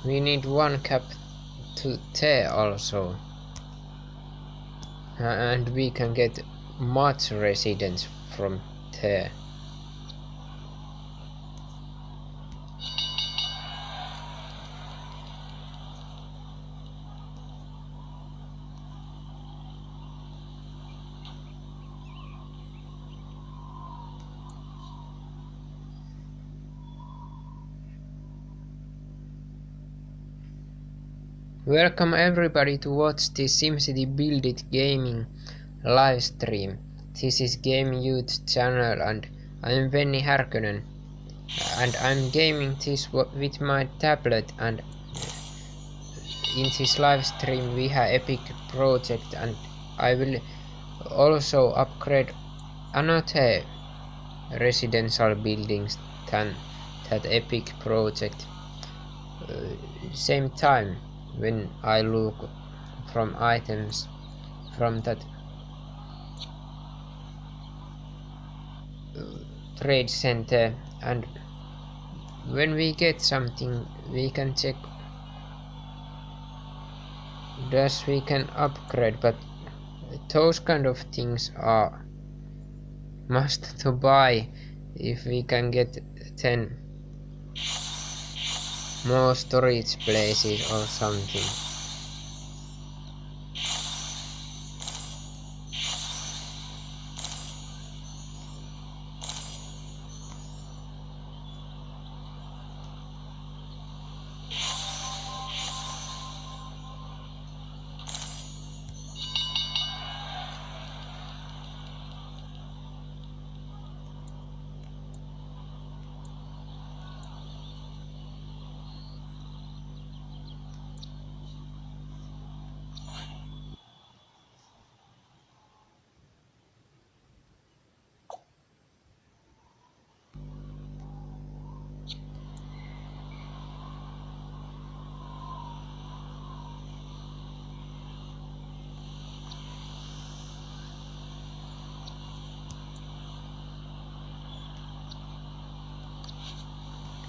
We need 1 cap to there also. And we can get much residents from there. Welcome everybody to watch the Simcity Buildit gaming live stream. This is Game Youth channel and I'm Venni Härkönen. And I'm gaming this with my tablet, and in this live stream we have epic project, and I will also upgrade another residential buildings than that epic project. Same time when I look from items from that trade center, and when we get something we can check that we can upgrade, but those kind of things are must to buy if we can get 10 more storage places or something.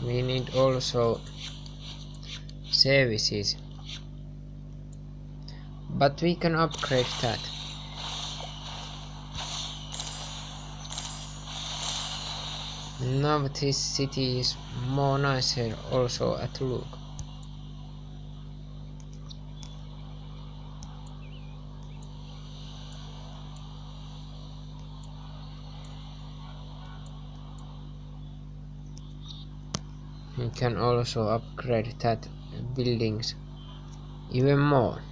We need also services, but we can upgrade that. Now this city is more nicer also at look. We can also upgrade that buildings even more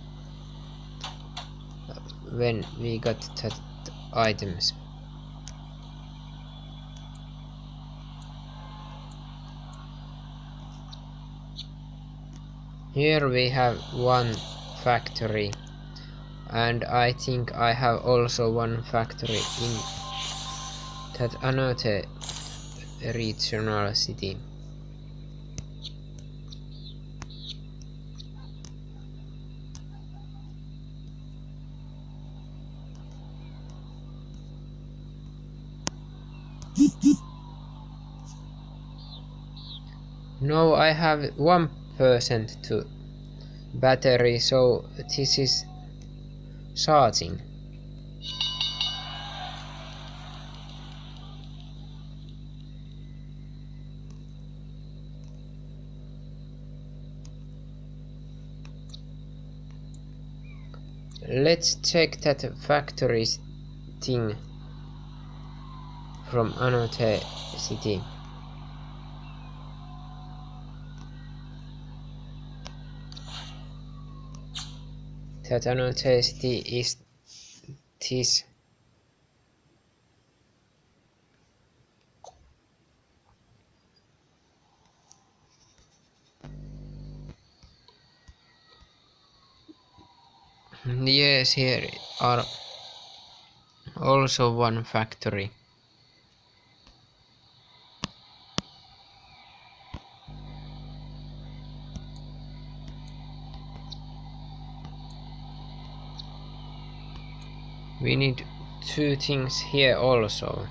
when we got that items. Here we have one factory, and I think I have also one factory in that another regional city. Now I have 1% to battery, so this is charging. Let's check that factory thing from another city. That another city is this. Yes, here are also one factory. We need two things here also.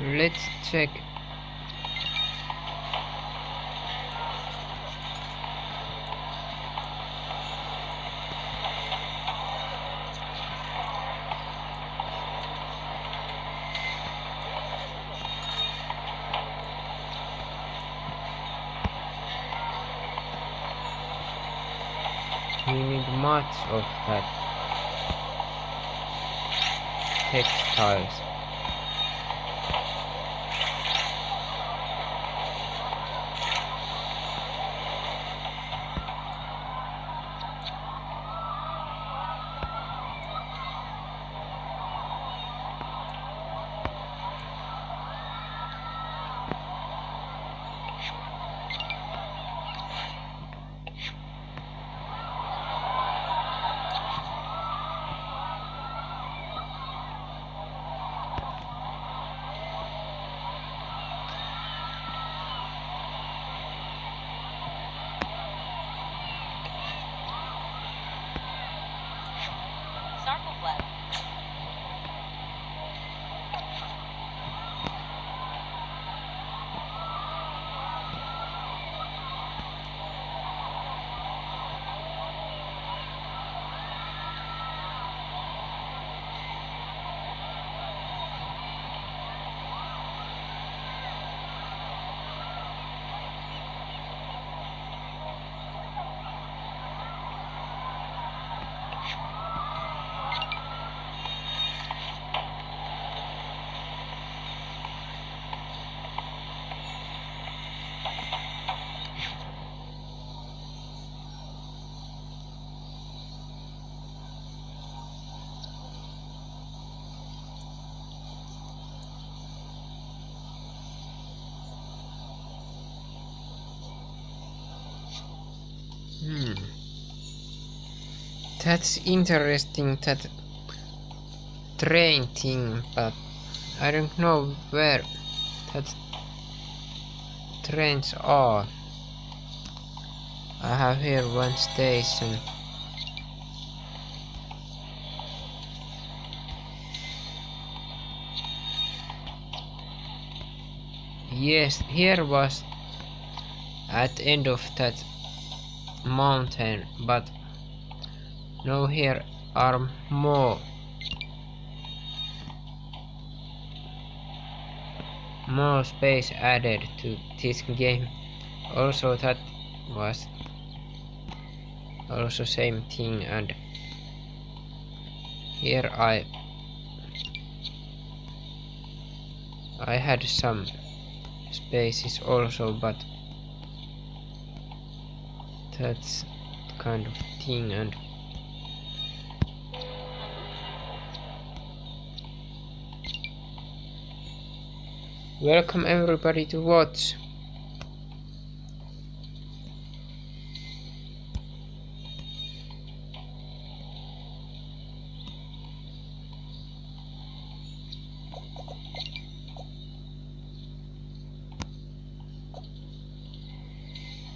Let's check. We need much of that textiles. That's interesting, that train thing, but I don't know where that trains are. I have here one station. Yes, here was at the end of that mountain, but now here are more space added to this game. Also that was also same thing, and here I had some spaces also, but that's kind of thing. And welcome everybody to watch.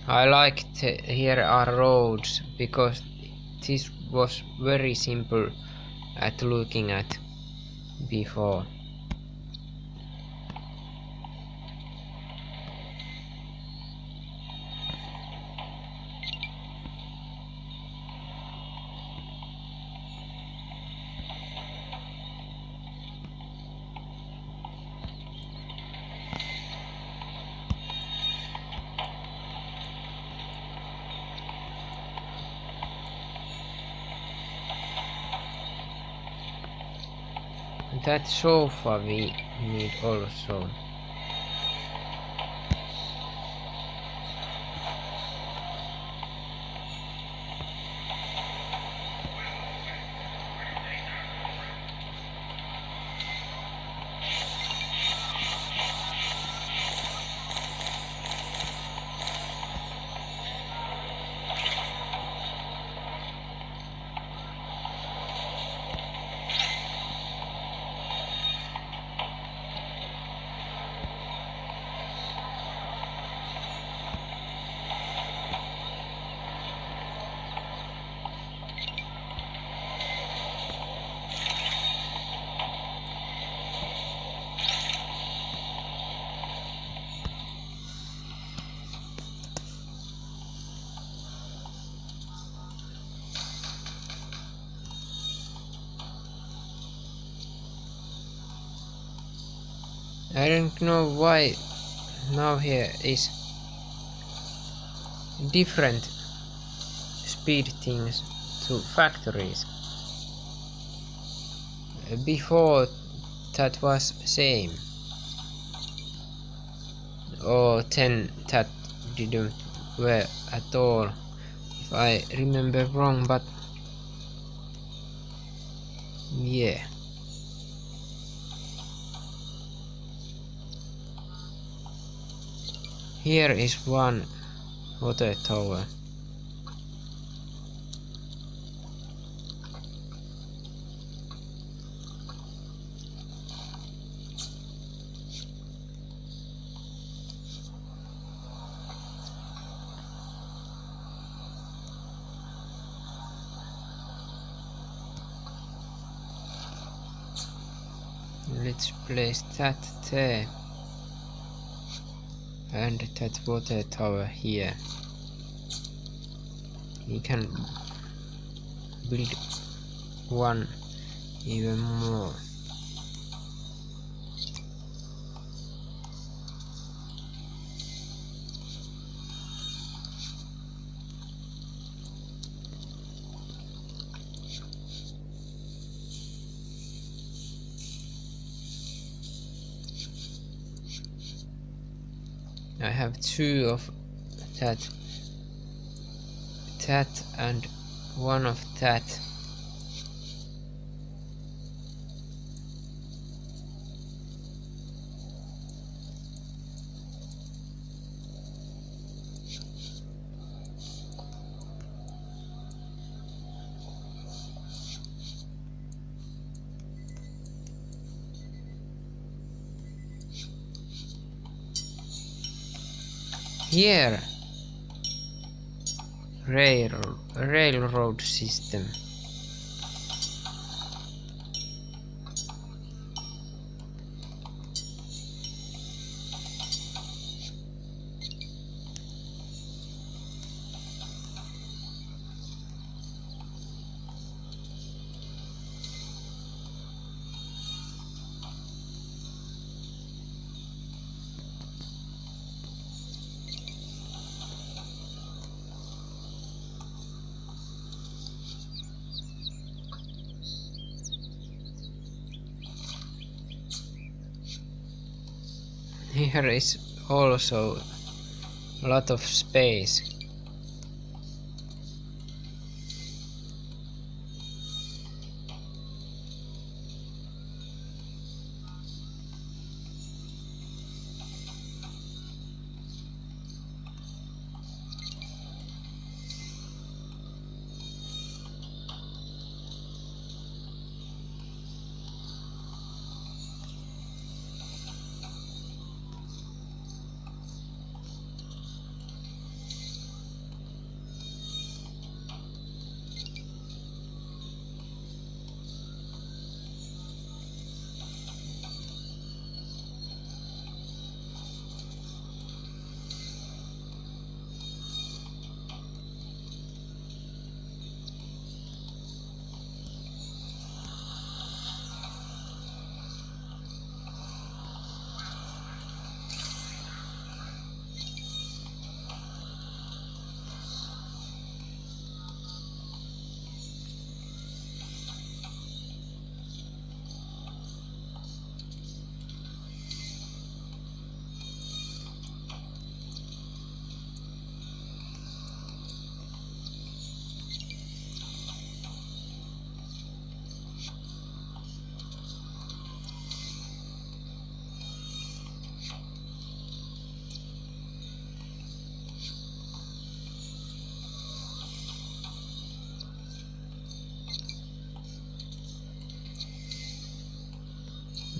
I liked here are roads, because this was very simple at looking at before. That sofa we need also. I don't know why now here is different speed things to factories. Before that was same, or then that didn't were at all, if I remember wrong, but yeah. Here is one water tower. Let's place that there, and that water tower here. We can build one even more. I have two of that and one of that. Here, railroad system. Here is also a lot of space.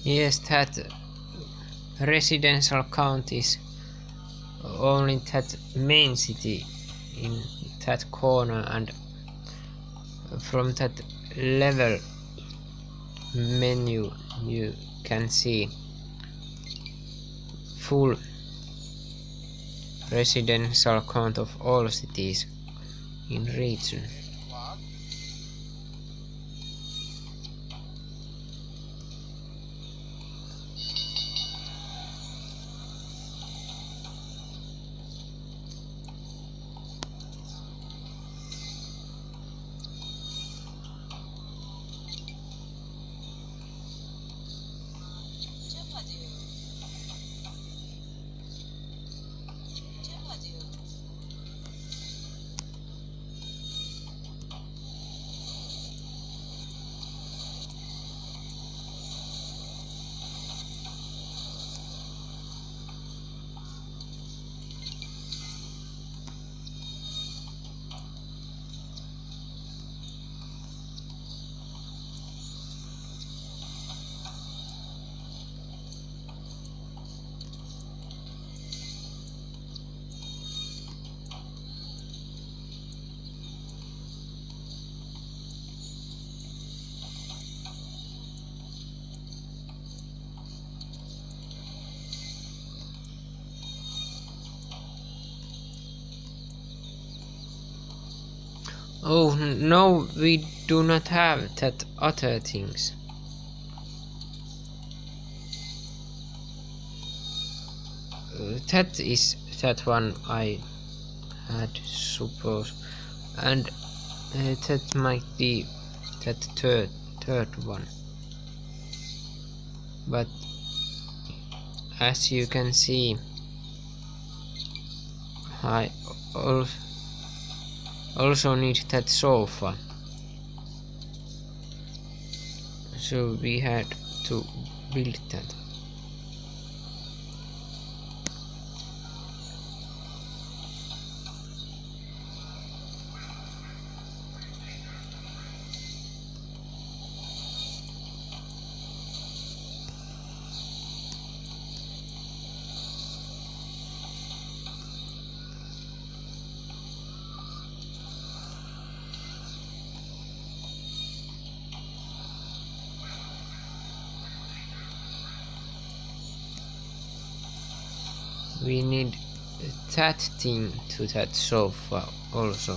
Yes, that residential count is only that main city in that corner, and from that level menu you can see full residential count of all cities in region. Oh no, we do not have that other things. That is that one I had suppose, and that might be that third one. But as you can see, I also need that sofa, so we had to build that. we need that thing to that sofa also.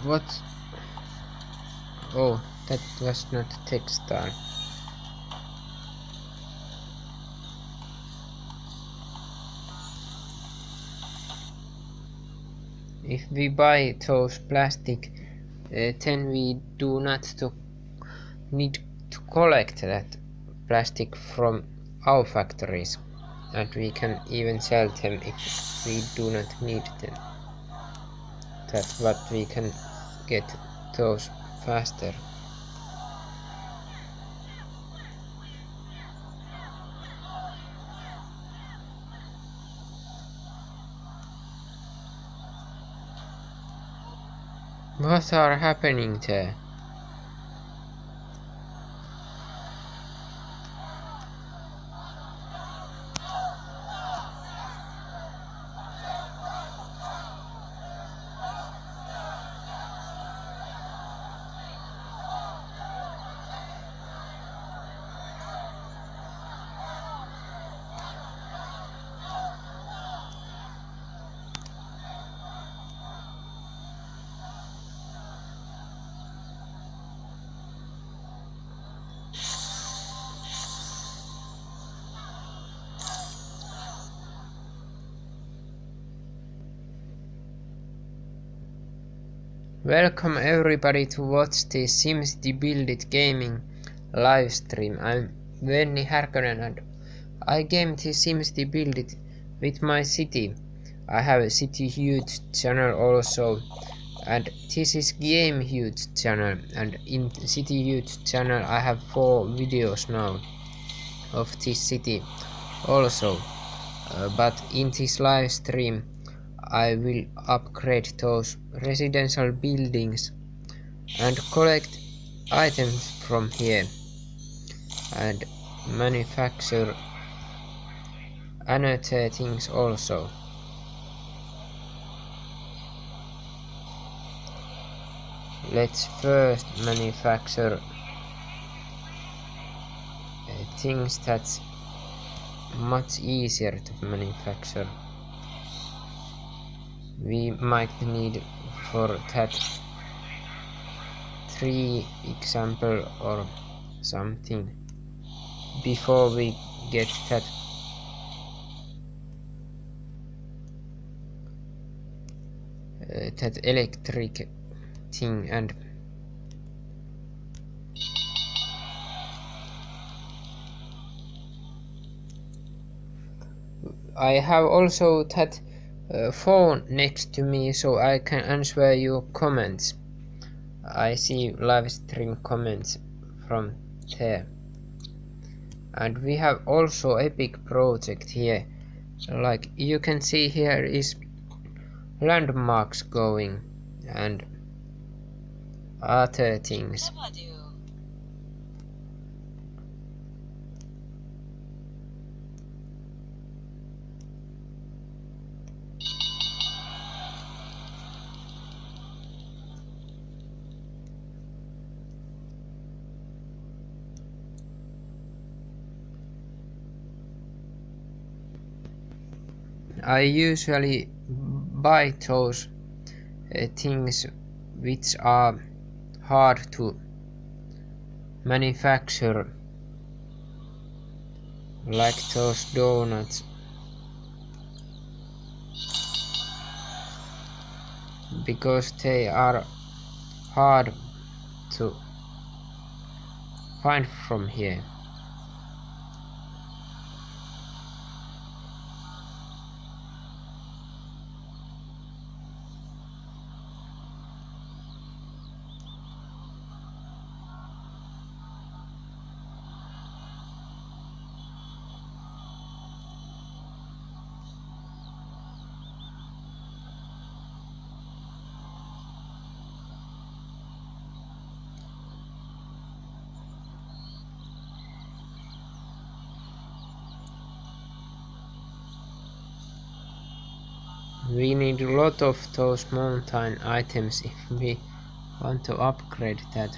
What? Oh, that was not textile. If we buy those plastic, then we do not need to collect that plastic from our factories, and we can even sell them if we do not need them. That's what we can get those faster. What are happening there? Welcome everybody to watch the Simcity Buildit gaming live stream. I'm Venni Härkönen and I game the Simcity Buildit with my city. I have a city huge channel also, and this is game huge channel, and in city huge channel I have 4 videos now of this city also. But in this live stream I will upgrade those residential buildings and collect items from here and manufacture another things also. Let's first manufacture things that's much easier to manufacture. We might need for that 3 example or something before we get that that electric thing. And I have also that phone next to me so I can answer your comments. I see live stream comments from there. And we have also a big project here. Like you can see, here is landmarks going and other things. I usually buy those things which are hard to manufacture, like those donuts, because they are hard to find from here. We need a lot of those mountain items if we want to upgrade that.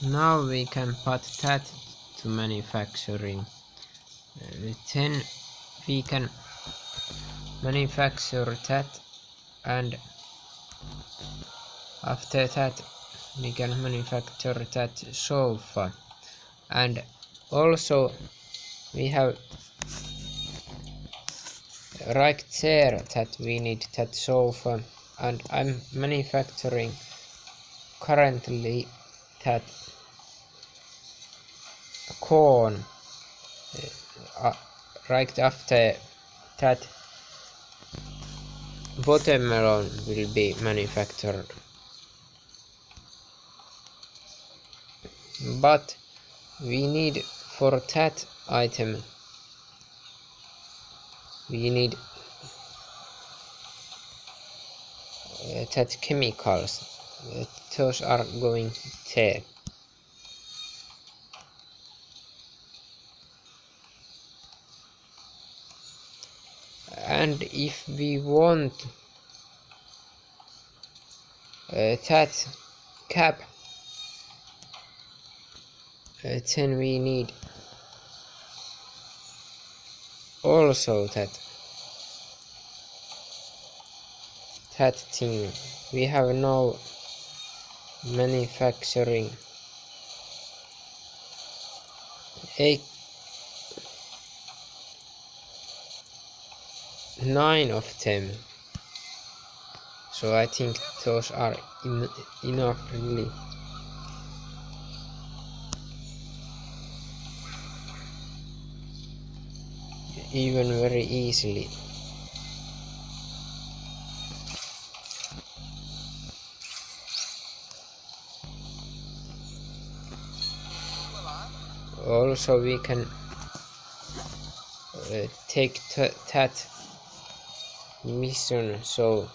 Now we can put that to manufacturing. Then we can manufacture that, and after that we can manufacture that sofa. And also we have right there that we need that sofa, and I'm manufacturing currently that corn right after that watermelon will be manufactured. But we need for that item we need that chemicals. Those are going there. And if we want that cap, then we need also that thing. We have no manufacturing 9 of them, so I think those are enough really. Even very easily. Also we can take that mission, so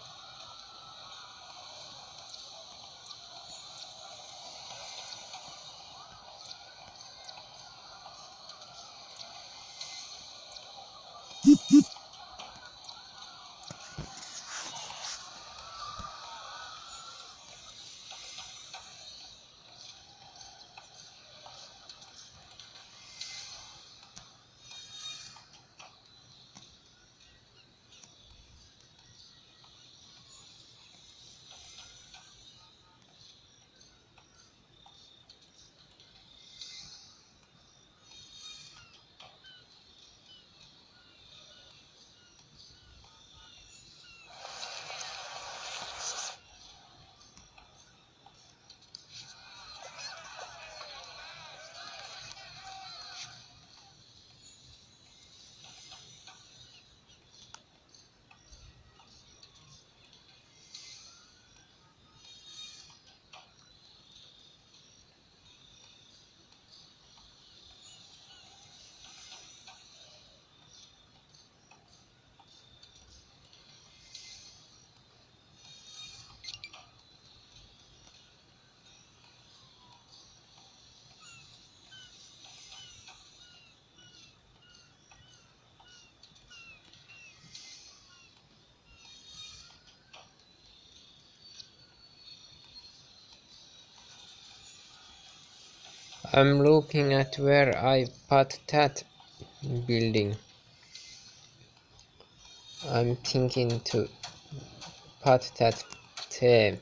I'm looking at where I put that building. I'm thinking to put that there.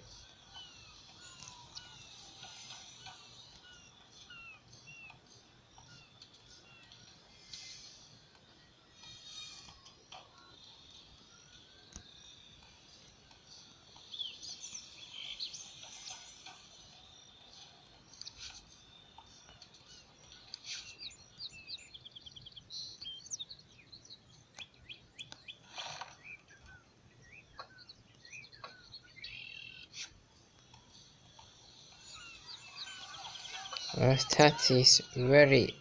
That is very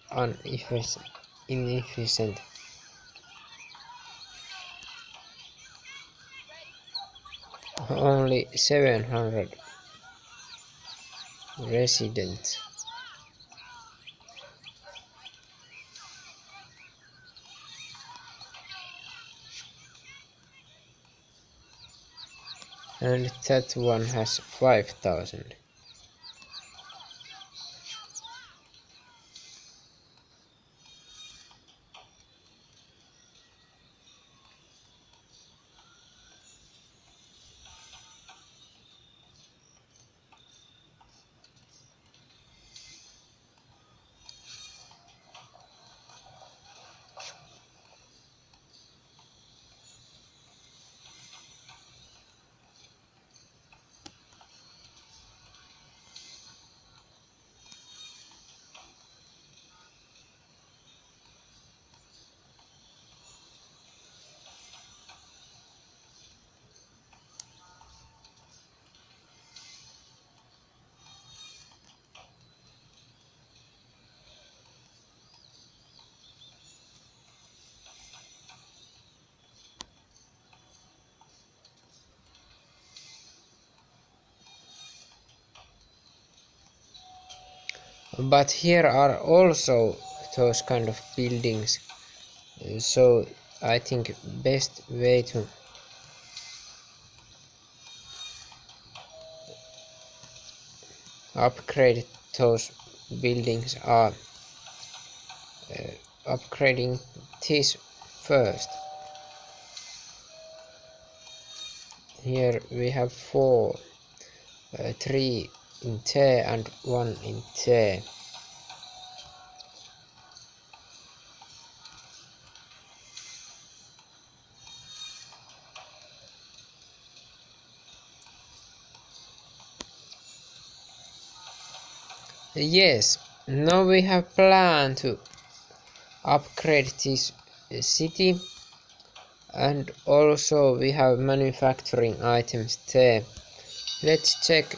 inefficient. Only 700 residents. And that one has 5,000. But here are also those kind of buildings, so I think best way to upgrade those buildings are upgrading this first. Here we have four, three in there and one in there. Yes, now we have planned to upgrade this city, and also we have manufacturing items there. Let's check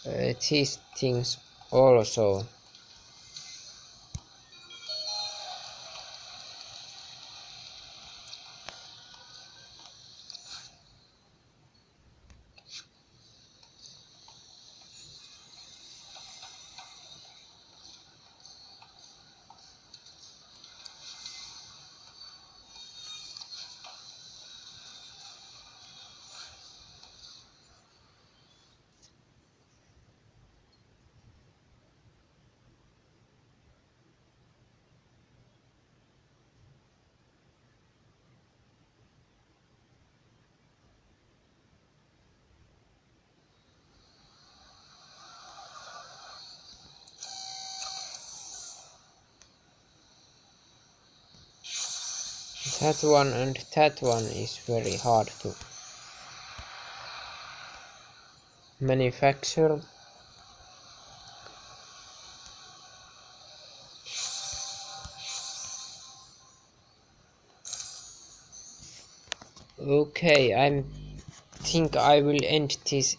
these things also. That one and that one is very hard to manufacture. Okay, I think I will end this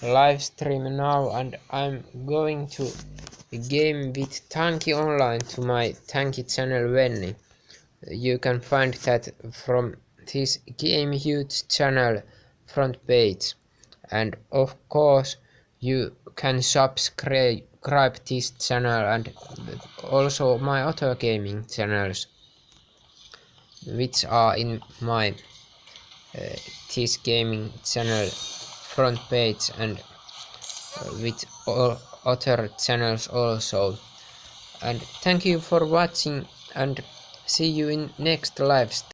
live stream now, and I'm going to game with Tanky Online to my Tanky channel Venni. You can find that from this Game Huge channel front page, and of course you can subscribe this channel and also my other gaming channels which are in my this gaming channel front page and with all other channels also. And thank you for watching, and see you in next live stream.